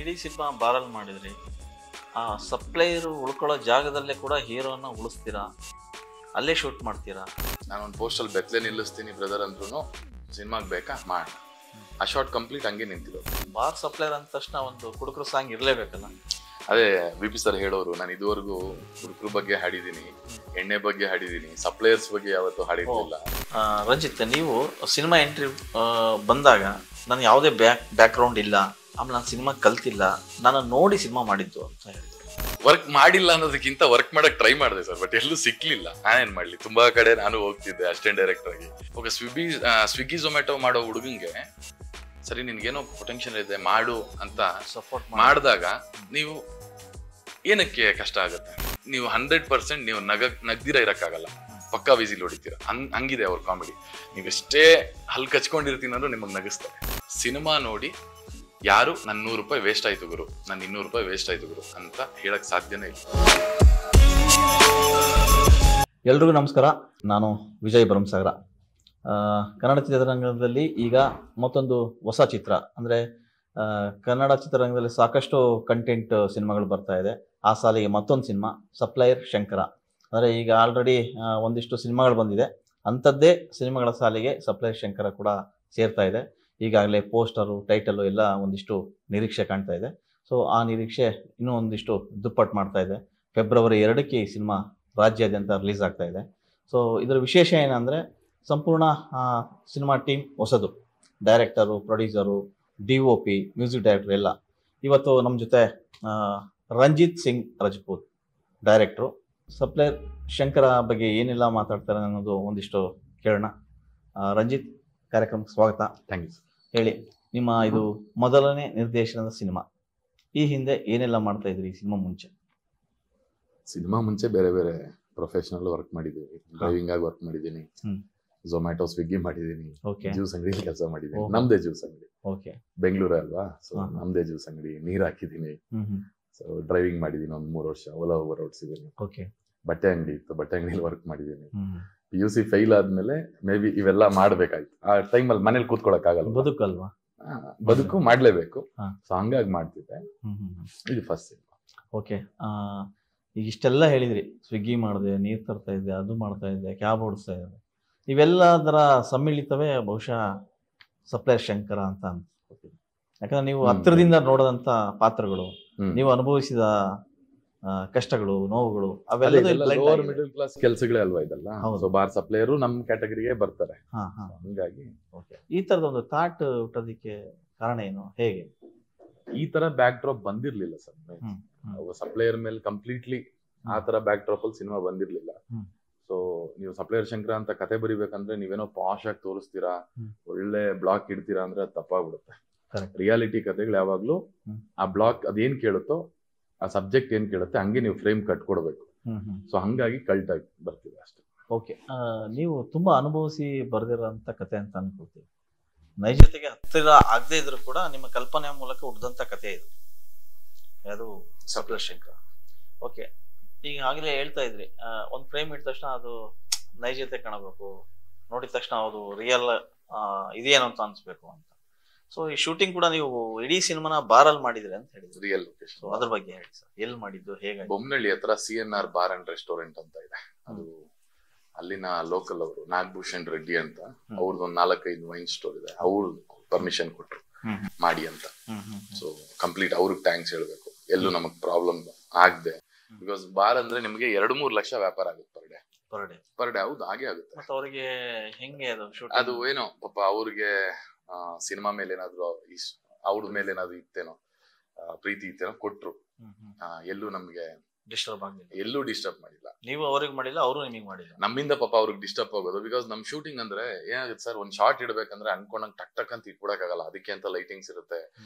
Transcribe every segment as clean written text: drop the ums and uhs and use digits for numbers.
ಇಡೀ ಸಿನಿಮಾ ಬಾರಲ್ಲಿ ಮಾಡಿದ್ರಿ. ಆ ಸಪ್ಲೈಯರು ಉಳ್ಕೊಳ್ಳೋ ಜಾಗದಲ್ಲೇ ಕೂಡ ಹೀರೋನ ಉಳಿಸ್ತೀರಾ, ಅಲ್ಲೇ ಶೂಟ್ ಮಾಡ್ತೀರಾ? ನಾನೊಂದು ಪೋಸ್ಟಲ್ಲಿ ಬೆತ್ತಲೆ ನಿಲ್ಲಿಸ್ತೀನಿ ಬ್ರದರ್ ಅಂದ್ರೂ ಸಿನಿಮಾಗೆ ಬೇಕಾ ಮಾಡಿ ಆ ಶಾರ್ಟ್ ಕಂಪ್ಲೀಟ್ ಹಂಗೆ ನಿಂತಿರೋದು. ಬಾರ್ ಸಪ್ಲೈಯರ್ ಅಂದ ತಕ್ಷಣ ಒಂದು ಕುಡುಕರು ಸಾಂಗ್ ಇರಲೇಬೇಕಲ್ಲ. ಅದೇ ವಿ.ಪಿ. ಸರ್ ಹೇಳೋರು, ನಾನು ಇದುವರೆಗೂ ಹುಡುಗರ ಬಗ್ಗೆ ಹಾಡಿದ್ದೀನಿ, ಎಣ್ಣೆ ಬಗ್ಗೆ ಹಾಡಿದ್ದೀನಿ, ಸಪ್ಲೈಯರ್ಸ್ ಬಗ್ಗೆ ಯಾವತ್ತೂ ಹಾಡಿರಲಿಲ್ಲ. ರಂಜಿತ್, ನೀವು ಸಿನಿಮಾ ಎಂಟ್ರಿ ಬಂದಾಗ ನಾನು ಯಾವುದೇ ಬ್ಯಾಕ್ಗ್ರೌಂಡ್ ಇಲ್ಲ, ಆಮೇಲೆ ನಾನು ಸಿನಿಮಾ ಕಲ್ತಿಲ್ಲ, ನಾನು ನೋಡಿ ಸಿನಿಮಾ ಮಾಡಿದ್ದು ಅಂತ ಹೇಳಿದ್ರು. ವರ್ಕ್ ಮಾಡಿಲ್ಲ ಅನ್ನೋದಕ್ಕಿಂತ ವರ್ಕ್ ಮಾಡಕ್ ಟ್ರೈ ಮಾಡಿದೆ ಸರ್, ಬಟ್ ಎಲ್ಲೂ ಸಿಕ್ಲಿಲ್ಲ. ನಾನೇನ್ ಮಾಡ್ಲಿ, ತುಂಬಾ ಕಡೆ ನಾನು ಹೋಗ್ತಿದ್ದೆ ಅಸಿಸ್ಟೆಂಟ್ ಡೈರೆಕ್ಟರ್ ಆಗಿ. ಓಕೆ, ಸ್ವಿಗ್ಗಿ ಝೊಮ್ಯಾಟೊ ಮಾಡೋ ಹುಡುಗಂಗೆ ಸರಿ ನಿನ್ಗೇನೋ ಪೊಟೆನ್ಷಿಯಲ್ ಇದೆ ಮಾಡು ಅಂತ ಸಪೋರ್ಟ್ ಮಾಡಿದಾಗ ನೀವು ಏನಕ್ಕೆ ಕಷ್ಟ ಆಗುತ್ತೆ? ನೀವು 100% ನೀವು ನಗ್ದಿರ ಇರಕ್ಕಾಗಲ್ಲ, ಪಕ್ಕಾ ವಿಸಿಲ್ ಹೊಡಿತೀರ. ಹಂಗಿದೆ ಅವ್ರ ಕಾಮಿಡಿ. ನೀವು ಎಷ್ಟೇ ಹಲ್ ಕಚ್ಕೊಂಡಿರ್ತೀನಿ ಅಂದ್ರೂ ನಿಮಗೆ ನಗಿಸ್ತಾರೆ. ಸಿನಿಮಾ ನೋಡಿ ಯಾರು ನನ್ನ 100 ರೂಪಾಯಿ ವೇಸ್ಟ್ ಆಯ್ತು ಗುರು, ನನ್ನ 200 ರೂಪಾಯಿ ವೇಸ್ಟ್ ಆಯ್ತು ಗುರು ಅಂತ ಹೇಳಕ್ ಸಾಧ್ಯನೇ ಇಲ್ಲ. ಎಲ್ರಿಗೂ ನಮಸ್ಕಾರ, ನಾನು ವಿಜಯ್ ಭರಮಸಾಗರ. ಕನ್ನಡ ಚಿತ್ರರಂಗದಲ್ಲಿ ಈಗ ಮತ್ತೊಂದು ಹೊಸ ಚಿತ್ರ, ಅಂದರೆ ಕನ್ನಡ ಚಿತ್ರರಂಗದಲ್ಲಿ ಸಾಕಷ್ಟು ಕಂಟೆಂಟ್ ಸಿನಿಮಾಗಳು ಬರ್ತಾ ಇದೆ. ಆ ಸಾಲಿಗೆ ಮತ್ತೊಂದು ಸಿನಿಮಾ ಸಪ್ಲೈಯರ್ ಶಂಕರ. ಅಂದರೆ ಈಗ ಆಲ್ರೆಡಿ ಒಂದಿಷ್ಟು ಸಿನಿಮಾಗಳು ಬಂದಿದೆ, ಅಂಥದ್ದೇ ಸಿನಿಮಾಗಳ ಸಾಲಿಗೆ ಸಪ್ಲೈಯರ್ ಶಂಕರ ಕೂಡ ಸೇರ್ತಾ ಇದೆ. ಈಗಾಗಲೇ ಪೋಸ್ಟರು, ಟೈಟಲು ಎಲ್ಲ ಒಂದಿಷ್ಟು ನಿರೀಕ್ಷೆ ಕಾಣ್ತಾ ಇದೆ. ಸೊ ಆ ನಿರೀಕ್ಷೆ ಇನ್ನೂ ಒಂದಿಷ್ಟು ದುಪ್ಪಟ್ಟು ಮಾಡ್ತಾ ಇದೆ. ಫೆಬ್ರವರಿ 2ಕ್ಕೆ ಈ ಸಿನಿಮಾ ರಾಜ್ಯಾದ್ಯಂತ ರಿಲೀಸ್ ಆಗ್ತಾ ಇದೆ. ಸೊ ಇದರ ವಿಶೇಷ ಏನಂದರೆ, ಸಂಪೂರ್ಣ ಸಿನಿಮಾ ಟೀಮ್ ಹೊಸದು. Director, producer, DOP, music director ಎಲ್ಲ. ಇವತ್ತು ನಮ್ಮ ಜೊತೆ ರಂಜಿತ್ ಸಿಂಗ್ ರಜಪೂತ್ ಡೈರೆಕ್ಟ್ರು. ಸಪ್ಲೈಯರ್ ಶಂಕರ ಬಗ್ಗೆ ಏನೆಲ್ಲ ಮಾತಾಡ್ತಾರೆ ಅನ್ನೋದು ಒಂದಿಷ್ಟು ಕೇಳೋಣ. ರಂಜಿತ್, ಕಾರ್ಯಕ್ರಮಕ್ಕೆ ಸ್ವಾಗತ. Thank you. ಹೇಳಿ, ನಿಮ್ಮ ಇದು ಮೊದಲನೇ ನಿರ್ದೇಶನದ ಸಿನಿಮಾ. ಈ ಹಿಂದೆ ಏನೆಲ್ಲ ಮಾಡ್ತಾ ಇದ್ರಿ ಈ ಸಿನಿಮಾ ಮುಂಚೆ? ಸಿನಿಮಾ ಮುಂಚೆ ಬೇರೆ ಬೇರೆ ಪ್ರೊಫೆಷನಲ್ ವರ್ಕ್ ಮಾಡಿದ್ದೀವಿ. ಡ್ರೈವಿಂಗ್ ಆಗಿ ವರ್ಕ್ ಮಾಡಿದ್ದೀನಿ, ಝೊಮ್ಯಾಟೊ, ಸ್ವಿಗ್ಗಿ ಮಾಡಿದ್ದೀನಿ, ಜ್ಯೂಸ್ ಅಂಗಡಿ ಕೆಲಸ ಮಾಡಿದ್ದೀನಿ. ನಮ್ದೇ ಜ್ಯೂಸ್ ಅಂಗಡಿ, ಬೆಂಗಳೂರೇ ಅಲ್ವಾ, ಸೊ ನಮ್ದೇ ಜ್ಯೂಸ್ ಅಂಗಡಿ. ನೀರ್ ಹಾಕಿದ್ದೀನಿ. ಸೊ ಡ್ರೈವಿಂಗ್ ಮಾಡಿದ್ದೀನಿ ಒಂದು 3 ವರ್ಷ, ಓಲಾ ಓವರ್ ಓಡಿಸಿದ್ದೀನಿ. ಬಟ್ಟೆ ಅಂಗಡಿ ಇತ್ತು, ಬಟ್ಟೆ ಅಂಗಡಿಯಲ್ಲಿ ವರ್ಕ್ ಮಾಡಿದ್ದೀನಿ. PUC ಫೈಲ್ ಆದ್ಮೇಲೆ ಮೇ ಬಿ ಇವೆಲ್ಲ ಮಾಡ್ಬೇಕಾಯ್ತು. ಆ ಟೈಮಲ್ಲಿ ಮನೇಲಿ ಕೂತ್ಕೊಳಕ್ ಆಗಲ್ಲ, ಬದುಕಲ್ವಾ, ಬದುಕು ಮಾಡ್ಲೇಬೇಕು. ಸೊ ಹಂಗಾಗಿ ಮಾಡ್ತಿದ್ದೆ. ಇದು ಫಸ್ಟ್ ಸಿನಿಮಾ. ಓಕೆ, ಈಗ ಇಷ್ಟೆಲ್ಲ ಹೇಳಿದ್ರಿ, ಸ್ವಿಗ್ಗಿ ಮಾಡಿದೆ, ನೀರು ತರ್ತಾ ಇದ್ದೆ, ಅದು ಮಾಡ್ತಾ ಇದ್ದೆ, ಕ್ಯಾಬ್ ಓಡಿಸ್ತಾ ಇದ್ದೆ, ಇವೆಲ್ಲದರ ಸಮ್ಮಿಳಿತವೇ ಬಹುಶಃ ಸಪ್ಲೈಯರ್ ಶಂಕರ ಅಂತ ಅನ್ಸ್ಕೊತೀನಿ. ಯಾಕಂದ್ರೆ ನೀವು ಹತ್ತಿರದಿಂದ ನೋಡೋದಂಥ ಪಾತ್ರಗಳು, ನೀವು ಅನುಭವಿಸಿದ ಕಷ್ಟಗಳು, ನೋವುಗಳು, ಅವೆಲ್ಲ ಲೋವರ್ ಮಿಡಲ್ ಕ್ಲಾಸ್ ಕೆಲಸಗಳೇ ಅಲ್ವಾ ಇದೆಲ್ಲ. ಸೊ ಬಾರ್ ಸಪ್ಲೈಯರು ನಮ್ಮ ಕ್ಯಾಟಗರಿಗೆ ಬರ್ತಾರೆ. ಹಂಗಾಗಿ ಈ ತರದ ಒಂದು ಥಾಟ್ ಹುಟ್ಟೋದಕ್ಕೆ ಕಾರಣ ಏನು, ಹೇಗೆ? ಈ ತರ ಬ್ಯಾಕ್ ಡ್ರಾಪ್ ಬಂದಿರ್ಲಿಲ್ಲ ಸರ್. ಸಪ್ಲೈಯರ್ ಮೇಲೆ ಕಂಪ್ಲೀಟ್ಲಿ ಆ ತರ ಬ್ಯಾಕ್ ಡ್ರಾಪ್ ಅಲ್ಲಿ ಸಿನಿಮಾ ಬಂದಿರ್ಲಿಲ್ಲ. ಸೊ ನೀವು ಸಪ್ಲೈಯರ್ ಶಂಕರ ಅಂತ ಕತೆ ಬರಿಬೇಕಂದ್ರೆ ನೀವೇನೋ ಪಾಶ್ ಆಗಿ ತೋರಿಸ್ತೀರಾ, ಒಳ್ಳೆ ಬ್ಲಾಕ್ ಇಡ್ತೀರಾ ಅಂದ್ರೆ ಅದು ತಪ್ಪಾಗ್ಬಿಡುತ್ತೆ. ರಿಯಾಲಿಟಿ ಕತೆಗಳು ಯಾವಾಗ್ಲೂ ಆ ಬ್ಲಾಕ್ ಅದೇನ್ ಕೇಳುತ್ತೋ, ಆ ಸಬ್ಜೆಕ್ಟ್ ಏನ್ ಕೇಳುತ್ತೆ ಹಂಗೆ ನೀವು ಫ್ರೇಮ್ ಕಟ್ಕೊಡ್ಬೇಕು. ಸೊ ಹಂಗಾಗಿ ಕಲ್ಟ್ ಆಗಿ ಬರ್ತಿದೆ ಅಷ್ಟೇ. ಓಕೆ, ನೀವು ತುಂಬಾ ಅನುಭವಿಸಿ ಬರ್ದಿರೋಂಥ ಕತೆ ಅಂತ ಅನ್ಕೊಳ್ತೀವಿ. ನೈಜತೆಗೆ ಹತ್ತಿರ ಆಗದೆ ಇದ್ರು ಕೂಡ ನಿಮ್ಮ ಕಲ್ಪನೆಯ ಮೂಲಕ ಹುಡ್ದಂಥ ಕತೆ ಇದು, ಅದು ಸಪ್ಲೈಯರ್ ಶಂಕರ. ಓಕೆ, ಈಗ ಆಗಲೇ ಹೇಳ್ತಾ ಇದ್ರಿ, ಒಂದು ಫ್ರೇಮ್ ಇಟ್ಟ ತಕ್ಷಣ ಅದು ನೈಜತೆ ಕಾಣಬೇಕು, ನೋಡಿದ ತಕ್ಷಣ ಅದು ರಿಯಲ್ ಇದೇನು ಅಂತ ಅನ್ಸ್ಬೇಕು ಅಂತ. ಸೊ ಈ ಶೂಟಿಂಗ್ ಕೂಡ ನೀವು ಇಡೀ ಸಿನಿಮಾನ ಬಾರಲ್ಲಿ ಮಾಡಿದ್ರಿ ಅಂತ ಹೇಳಿದ್ರಿ. Real location. ಅದ್ರ ಬಗ್ಗೆ ಹೇಳಿ ಸರ್, ಎಲ್ಲಿ ಮಾಡಿದ್ದು, ಹೇಗೆ? ಬೊಮ್ಮನಹಳ್ಳಿ ಹತ್ರ CNR ಬಾರ್ ಅಂಡ್ ರೆಸ್ಟೋರೆಂಟ್ ಅಂತ ಇದೆ. ಅದು ಅಲ್ಲಿನ ಲೋಕಲ್ ಅವರು ನಾಗಭೂಷಣ್ ರೆಡ್ಡಿ ಅಂತ, ಅವ್ರದ್ದೊಂದು 4-5 ವೈನ್ ಸ್ಟೋರ್ ಇದೆ. ಅವ್ರು ಪರ್ಮಿಷನ್ ಕೊಟ್ರು ಮಾಡಿ ಅಂತ. ಸೊ ಕಂಪ್ಲೀಟ್ ಅವ್ರಿಗೆ ಥ್ಯಾಂಕ್ಸ್ ಹೇಳ್ಬೇಕು. ಎಲ್ಲೂ ನಮಗ್ ಪ್ರಾಬ್ಲಮ್ ಆಗದೆ, ಬಿಕಾಸ್ ಬಾರ್ ಅಂದ್ರೆ ನಿಮ್ಗೆ 2-3 ಲಕ್ಷ ವ್ಯಾಪಾರ ಆಗುತ್ತೆ ಪರ್ ಡೇ. ಹೌದು, ಹಾಗೆ ಆಗುತ್ತೆ. ಅವ್ರಿಗೆ ಹೆಂಗೆ ಅದು ಏನೋ ಪಾಪ ಅವ್ರಿಗೆ ಸಿನಿಮಾ ಮೇಲೆ ಏನಾದ್ರು ಅವ್ರ ಮೇಲೆ ಏನಾದ್ರು ಇತ್ತೇನೋ, ಪ್ರೀತಿ ಇತ್ತೇನೋ, ಕೊಟ್ರು. ಎಲ್ಲೂ ನಮ್ಗೆ ಡಿಸ್ಟರ್ಬ್ ಆಗಿಲ್ಲ, ಎಲ್ಲೂ ಡಿಸ್ಟರ್ಬ್ ಮಾಡಿಲ್ಲ. ನೀವು ಅವ್ರಿಗೆ ಮಾಡಿಲ್ಲ, ಅವರು ನಿಮಗೆ ಮಾಡಿಲ್ಲ. ನಮ್ಮಿಂದ ಪಾಪ ಅವ್ರಿಗೆ ಡಿಸ್ಟರ್ಬ್ ಆಗೋದು. ಬಿಕಾಸ್ ನಮ್ ಶೂಟಿಂಗ್ ಅಂದ್ರೆ ಏನಾಗುತ್ತೆ ಸರ್, ಒಂದ್ ಶಾರ್ಟ್ ಇಡ್ಬೇಕಂದ್ರೆ ಅನ್ಕೊಂಡಂಗ್ ಟಕ್ ಅಂತ ಇಟ್ಕೊಡಕ್ಕಾಗಲ್ಲ. ಅದಕ್ಕೆ ಅಂತ ಲೈಟಿಂಗ್ಸ್ ಇರುತ್ತೆ,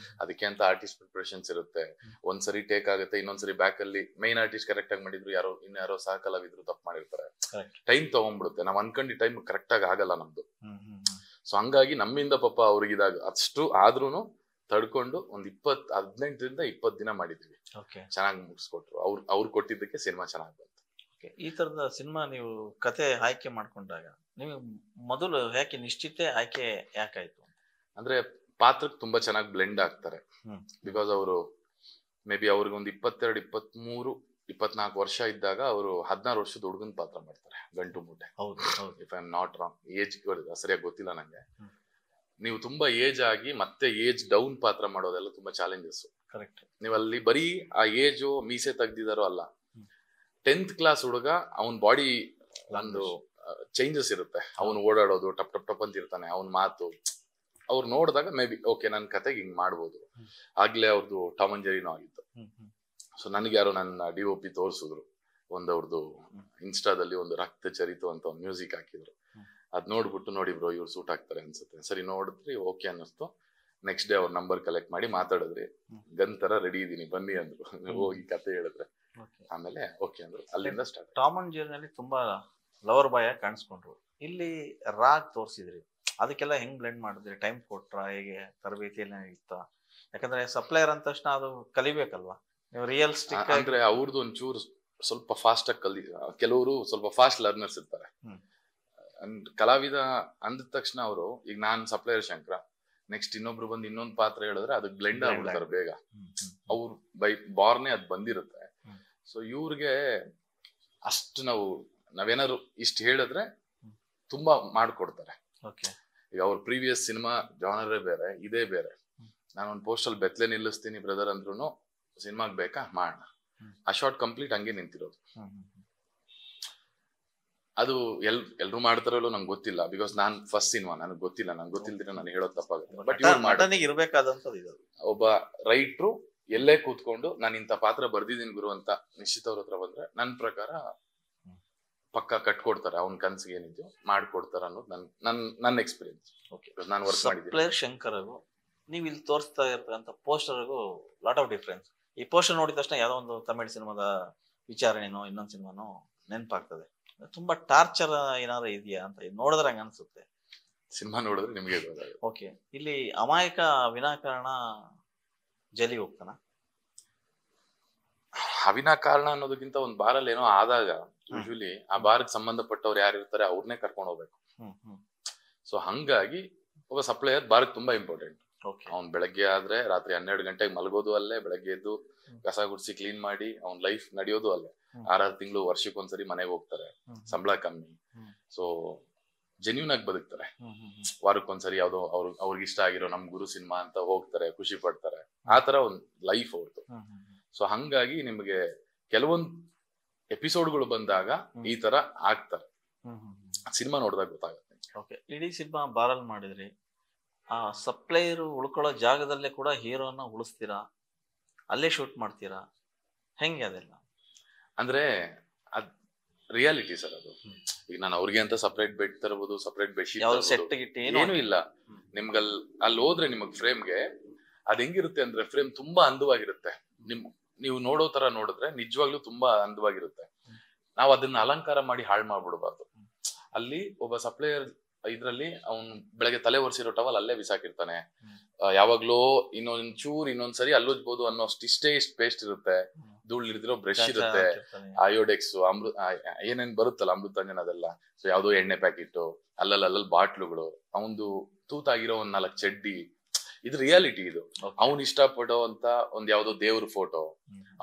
ಅದಕ್ಕೆ ಅಂತ ಆರ್ಟಿಸ್ಟ್ ಪ್ರಿಪರೇಷನ್ಸ್ ಇರುತ್ತೆ. ಒಂದ್ಸರಿ ಟೇಕ್ ಆಗುತ್ತೆ, ಇನ್ನೊಂದ್ಸರಿ ಬ್ಯಾಕ್ ಅಲ್ಲಿ ಮೈನ್ ಆರ್ಟಿಸ್ಟ್ ಕರೆಕ್ಟ್ ಆಗಿ ಮಾಡಿದ್ರು, ಇನ್ಯಾರೋ ಸಹ ಕಲಾವಿದ್ರು ತಪ್ಪು ಮಾಡಿರ್ತಾರೆ. ಟೈಮ್ ತಗೊಂಡ್ಬಿಡುತ್ತೆ, ನಾವ್ ಅನ್ಕೊಂಡಿ ಟೈಮ್ ಕರೆಕ್ಟ್ ಆಗಿ ಆಗಲ್ಲ ನಮ್ದು. ಸೊ ಹಂಗಾಗಿ ನಮ್ಮಿಂದ ಪಾಪ ಅವ್ರಿಗಿದಾಗ ಅಷ್ಟು ಆದ್ರೂನು ತಡ್ಕೊಂಡು ಒಂದ್ 18ರಿಂದ 20 ದಿನ ಮಾಡಿದ್ವಿ. ಚೆನ್ನಾಗಿ ಮುಗಿಸ್ಕೊಟ್ರು. ಅವ್ರು ಕೊಟ್ಟಿದ್ದಕ್ಕೆ ಸಿನಿಮಾ ಚೆನ್ನಾಗಿ ಬಂತು. ಈ ತರದ ಸಿನಿಮಾ ನೀವು ಕತೆ ಆಯ್ಕೆ ಮಾಡ್ಕೊಂಡಾಗ ನೀವು ಮೊದಲು ಯಾಕೆ ನಿಶ್ಚಿತೆ ಆಯ್ಕೆ ಯಾಕಾಯ್ತು? ಅಂದ್ರೆ ಪಾತ್ರಕ್ಕೆ ತುಂಬಾ ಚೆನ್ನಾಗಿ ಬ್ಲೆಂಡ್ ಆಗ್ತಾರೆ. ಬಿಕಾಸ್ ಅವರು ಮೇ ಬಿ ಅವ್ರಿಗೆ ಒಂದು 22, 23, 24 ವರ್ಷ ಇದ್ದಾಗ ಅವರು 16 ವರ್ಷದ ಹುಡುಗನ ಪಾತ್ರ ಮಾಡ್ತಾರೆ ಗಂಟು ಮೂಟೆ. If I am not wrong, age ಸರಿಯಾಗಿ ಗೊತ್ತಿಲ್ಲ ನಂಗೆ. ನೀವು ತುಂಬಾ ಏಜ್ ಆಗಿ ಮತ್ತೆ ಏಜ್ ಡೌನ್ ಪಾತ್ರ ಮಾಡೋದೆಲ್ಲ ತುಂಬಾ ಚಾಲೆಂಜಸ್. ಕರೆಕ್ಟ್. ನೀವು ಅಲ್ಲಿ ಬರೀ ಆ ಏಜು ಮೀಸೆ ತೆಗ್ದಿದಾರೋ ಅಲ್ಲ, 10th ಕ್ಲಾಸ್ ಹುಡುಗ ಅವನ್ ಬಾಡಿ ಒಂದು ಚೇಂಜಸ್ ಇರುತ್ತೆ. ಅವನು ಓಡಾಡೋದು ಟಪ್ ಟಪ್ ಟಪ್ ಅಂತ ಇರ್ತಾನೆ, ಅವನ್ ಮಾತು ಅವ್ರು ನೋಡಿದಾಗ ಮೇ ಬಿ ಓಕೆ ನನ್ನ ಕತೆಗೆ ಹಿಂಗ್ ಮಾಡ್ಬೋದು. ಆಗ್ಲೇ ಅವ್ರದ್ದು ಟಾಮ್ ಅಂಡ್ ಜೆರಿನೂ ಆಗಿತ್ತು. ಸೊ ನನಗೆ ಯಾರೋ ನನ್ನ DOP ತೋರಿಸಿದ್ರು, ಅವ್ರದ್ದು ಇನ್ಸ್ಟಾದಲ್ಲಿ ಒಂದು ರಕ್ತ ಚರಿತು ಅಂತ ಒಂದು ಮ್ಯೂಸಿಕ್ ಹಾಕಿದ್ರು. ಅದ್ ನೋಡ್ಬಿಟ್ಟು ನೋಡಿ ಬ್ರೋ ಇವ್ರು ಸೂಟ್ ಆಗ್ತಾರೆ ಅನ್ಸುತ್ತೆ. ಸರಿ ನೋಡಿದ್ರಿ, ಓಕೆ ಅನ್ನಿಸ್ತು. ನೆಕ್ಸ್ಟ್ ಡೇ ಅವ್ರ ನಂಬರ್ ಕಲೆಕ್ಟ್ ಮಾಡಿ ಮಾತಾಡಿದ್ರಿ. ಗನ್ ತರ ರೆಡಿ ಇದೀನಿ ಬನ್ನಿ ಅಂದ್ರು. ಹೋಗಿ ಕತೆ ಹೇಳಿದ್ರೆ ಆಮೇಲೆ ಓಕೆ ಅಂದ್ರು. ಅಲ್ಲಿಂದ ಸ್ಟಾರ್ಟ್. ಟಾಮ್ ಅಂಡ್ ಜೆರಿನಲ್ಲಿ ತುಂಬಾ ಲವರ್ ಬಾಯ್ ಆಗಿ ಕಾಣಿಸ್ಕೊಂಡ್ರು. ಇಲ್ಲಿ ರಾಗ್ ತೋರಿಸಿದ್ರಿ, ಅದಕ್ಕೆಲ್ಲ ಹೆಂಗ್ ಬ್ಲೆಂಡ್ ಮಾಡಿದ್ರಿ? ಟೈಮ್ ಕೊಟ್ರ? ಹೇಗೆ ತರಬೇತಿಯಲ್ಲಿ ಇತ್ತ? ಯಾಕಂದ್ರೆ ಸಪ್ಲೈಯರ್ ಅಂದ ತಕ್ಷಣ ಅದು ಕಲಿಬೇಕಲ್ವಾ ನೀವು? ರಿಯಲಿಸ್ಟಿಕ್ ಅಂದ್ರೆ ಅವ್ರದ್ದು ಒಂಚೂರು ಸ್ವಲ್ಪ ಫಾಸ್ಟ್ ಆಗಿ ಕೆಲವರು ಸ್ವಲ್ಪ ಫಾಸ್ಟ್ ಲರ್ನರ್ಸ್ ಇರ್ತಾರೆ. ಕಲಾವಿದ ಅಂದ ತಕ್ಷಣ ಅವರು, ಈಗ ನಾನ್ ಸಪ್ಲೈಯರ್ ಶಂಕರ, ನೆಕ್ಸ್ಟ್ ಇನ್ನೊಬ್ರು ಬಂದು ಇನ್ನೊಂದು ಪಾತ್ರ ಹೇಳಿದ್ರೆ ಅದಕ್ಕೆ ಬ್ಲೆಂಡ್ ಆಗ್ಬಿಡ್ತಾರೆ ಬೇಗ. ಅವ್ರು ಬೈ ಬಾರ್ನೇ ಅದ್ ಬಂದಿರುತ್ತೆ. ಸೊ ಇವ್ರಿಗೆ ಅಷ್ಟು ನಾವೇನಾದ್ರು ಇಷ್ಟು ಹೇಳಿದ್ರೆ ತುಂಬಾ ಮಾಡ್ಕೊಡ್ತಾರೆ. ಈಗ ಅವ್ರ ಪ್ರೀವಿಯಸ್ ಸಿನಿಮಾ ಜಾನರೇ ಬೇರೆ, ಇದೇ ಬೇರೆ. ನಾನೊಂದು ಪೋಸ್ಟಲ್ ಬೆತ್ತಲೆ ನಿಲ್ಲಿಸ್ತೀನಿ ಬ್ರದರ್ ಅಂದ್ರೂ ಸಿನಿಮಾಗ್ ಬೇಕಾ ಮಾಡೋಣ, ಆ ಶಾರ್ಟ್ ಕಂಪ್ಲೀಟ್ ಹಂಗೆ ನಿಂತಿರೋದು. ಅದು ಎಲ್ರು ಮಾಡ್ತಾರಲ್ಲೋ ನಂಗೆ ಗೊತ್ತಿಲ್ಲ, ಬಿಕಾಸ್ ನಾನ್ ಫಸ್ಟ್ ಸಿನಿಮಾ, ನನಗೆ ಗೊತ್ತಿಲ್ಲ. ನಂಗೆ ಗೊತ್ತಿಲ್ದಿರ ನಾನು ಹೇಳೋದು ತಪ್ಪಾಗುತ್ತೆ. ಬಟ್ ಇರ್ಬೇಕಾದಂತ ಒಬ್ಬ ರೈಟ್ರು ಎಲ್ಲೇ ಕೂತ್ಕೊಂಡು ನಾನು ಇಂಥ ಪಾತ್ರ ಬರ್ದಿದ್ದೀನಿ ಗುರು ಅಂತ ನಿಶ್ಚಿತ್ ಅವ್ರ ಹತ್ರ ಬಂದ್ರೆ ನನ್ನ ಪ್ರಕಾರ ಪಕ್ಕ ಕಟ್ಕೊಡ್ತಾರೆ. ಅವ್ನ ಕನ್ಸಿಗೆ ಏನಿದೆಯೋ ಮಾಡ್ಕೊಡ್ತಾರ ಅನ್ನೋದು ನನ್ನ ಎಕ್ಸ್ಪೀರಿಯನ್ಸ್. ನಾನು ವರ್ಕ್ ಮಾಡಿದ್ದೀನಿ. ಶಂಕರ್ ನೀವು ಇಲ್ಲಿ ತೋರಿಸ್ತಾ ಇರ್ತಕ್ಕಂಥ ಪೋಸ್ಟರ್ಗೂ ಲಾಟ್ ಆಫ್ ಡಿಫ್ರೆನ್ಸ್. ಈ ಪೋಸ್ಟರ್ ನೋಡಿದ ತಕ್ಷಣ ಯಾವ್ದೋ ಒಂದು ತಮಿಳ್ ಸಿನಿಮಾದ ವಿಚಾರಣೆನೋ ಇನ್ನೊಂದು ಸಿನಿಮಾನೋ ನೆನಪಾಗ್ತದೆ. ತುಂಬಾ ಟಾರ್ಚರ್ ಏನಾದ್ರು ಇದೆಯಾ ಅಂತ ನೋಡಿದ್ರೆ ಹಂಗ ಅನ್ಸುತ್ತೆ. ಸಿನಿಮಾ ನೋಡಿದ್ರೆ ನಿಮ್ಗೆ ಓಕೆ. ಇಲ್ಲಿ ಅಮಾಯಕ ವಿನಾಕಾರಣ ಜೈಲಿಗೆ ಹೋಗ್ತಾನ. ಅವಿನಾಕಾರಣ ಅನ್ನೋದಕ್ಕಿಂತ ಒಂದು ಬಾರಲ್ಲಿ ಏನೋ ಆದಾಗ ಯೂಶುವಲಿ ಆ ಬಾರ್ಗೆ ಸಂಬಂಧಪಟ್ಟವ್ರು ಯಾರು ಇರ್ತಾರೆ ಅವ್ರನ್ನೇ ಕರ್ಕೊಂಡು ಹೋಗ್ಬೇಕು. ಸೊ ಹಂಗಾಗಿ ಒಬ್ಬ ಸಪ್ಲೈಯರ್ ಬಾರ್ಗ್ ತುಂಬಾ ಇಂಪಾರ್ಟೆಂಟ್. ಅವ್ನ್ ಬೆಳಗ್ಗೆ ಆದ್ರೆ ರಾತ್ರಿ 12 ಗಂಟೆಗೆ ಮಲಗೋದು ಅಲ್ಲೇ, ಬೆಳಗ್ಗೆ ಎದ್ದು ಕಸ ಗುಡ್ಸಿ ಕ್ಲೀನ್ ಮಾಡಿ ಅವ್ನ್ ಲೈಫ್ ನಡೆಯೋದು ಅಲ್ಲೇ. 6 ತಿಂಗಳು ವರ್ಷಕ್ಕೊಂದ್ಸರಿ ಮನೆಗೆ ಹೋಗ್ತಾರೆ, ಸಂಬಳ ಕಮ್ಮಿ. ಸೊ ಜೆನ್ಯೂನ್ ಆಗಿ ಬದುಕ್ತಾರೆ. ವಾರಕ್ಕೊಂದ್ಸರಿ ಯಾವ್ದೋ ಅವ್ರಿಗೆ ಇಷ್ಟ ಆಗಿರೋ ನಮ್ ಗುರು ಸಿನಿಮಾ ಅಂತ ಹೋಗ್ತಾರೆ, ಖುಷಿ ಪಡ್ತಾರೆ. ಆ ತರ ಒಂದ್ ಲೈಫ್ ಅವ್ರದ್ದು. ಸೊ ಹಂಗಾಗಿ ನಿಮ್ಗೆ ಕೆಲವೊಂದ್ ಎಪಿಸೋಡ್ಗಳು ಬಂದಾಗ ಈ ತರ ಆಗ್ತಾರೆ. ಸಿನಿಮಾ ನೋಡಿದಾಗ ಗೊತ್ತಾಗುತ್ತೆ. ಇಡೀ ಸಿನಿಮಾ ಬಾರಲ್ಲಿ ಮಾಡಿದ್ರಿ, ಆ ಸಪ್ಲೈಯರ್ ಉಳ್ಕೊಳ್ಳೋ ಜಾಗದಲ್ಲೇ ಕೂಡ ಹೀರೋನ ಉಳಿಸ್ತೀರಾ, ಅಲ್ಲೇ ಶೂಟ್ ಮಾಡ್ತೀರಾ, ಹೆಂಗೆ ಅದೆಲ್ಲ? ಅಂದ್ರೆ ಅದ್ ರಿಯಾಲಿಟಿ ಸರ್. ಅದು ಈಗ ನಾನು ಅವ್ರಿಗೆ ಅಂತ ಸಪ್ರೇಟ್ ಬೆಡ್ ತರಬಹುದು, ಸಪ್ರೇಟ್ ಬೆಡ್ಶೀಟ್ ಏನು ಇಲ್ಲ. ನಿಮ್ಗೆ ಅಲ್ಲಿ ಹೋದ್ರೆ ನಿಮಗ್ ಫ್ರೇಮ್ಗೆ ಅದ್ ಹೆಂಗಿರುತ್ತೆ ಅಂದ್ರೆ, ಫ್ರೇಮ್ ತುಂಬಾ ಅಂದವಾಗಿರುತ್ತೆ. ನೀವು ನೋಡೋ ತರ ನೋಡಿದ್ರೆ ನಿಜವಾಗ್ಲೂ ತುಂಬಾ ಅಂದವಾಗಿರುತ್ತೆ. ನಾವು ಅದನ್ನ ಅಲಂಕಾರ ಮಾಡಿ ಹಾಳು ಮಾಡ್ಬಿಡ್ಬಾರ್ದು. ಅಲ್ಲಿ ಒಬ್ಬ ಸಪ್ಲೈಯರ್ ಇದ್ರಲ್ಲಿ ಅವ್ನ್ ಬೆಳಗ್ಗೆ ತಲೆ ಒರೆಸಿರೋ ಟವಲ್ ಅಲ್ಲೇ ಬಿಸಾಕಿರ್ತಾನೆ. ಯಾವಾಗ್ಲೋ ಇನ್ನೊಂದ್ಸರಿ ಅಲ್ಲುಜ್ಬೋದು ಅನ್ನೋಷ್ಟು ಇಷ್ಟೇ ಪೇಸ್ಟ್ ಇರುತ್ತೆ, ಧೂಳ್ ಹಿಡಿದಿರೋ ಬ್ರಷ್ ಇರುತ್ತೆ, ಅಯೋಡೆಕ್ಸ್, ಏನೇನ್ ಬರುತ್ತಲ್ಲ ಅಮೃತಾಂಜನ್ ಅದೆಲ್ಲ. ಸೊ ಯಾವ್ದೋ ಎಣ್ಣೆ ಪ್ಯಾಕೆಟ್, ಅಲ್ಲಲ್ಲಿ ಬಾಟ್ಲುಗಳು, ಅವಂದು ತೂತಾಗಿರೋ 4 ಚಡ್ಡಿ. ಇದು ರಿಯಾಲಿಟಿ. ಇದು ಅವ್ನ್ ಇಷ್ಟಪಡೋ ಅಂತ ಒಂದ್ ಯಾವ್ದೋ ದೇವ್ರ ಫೋಟೋ,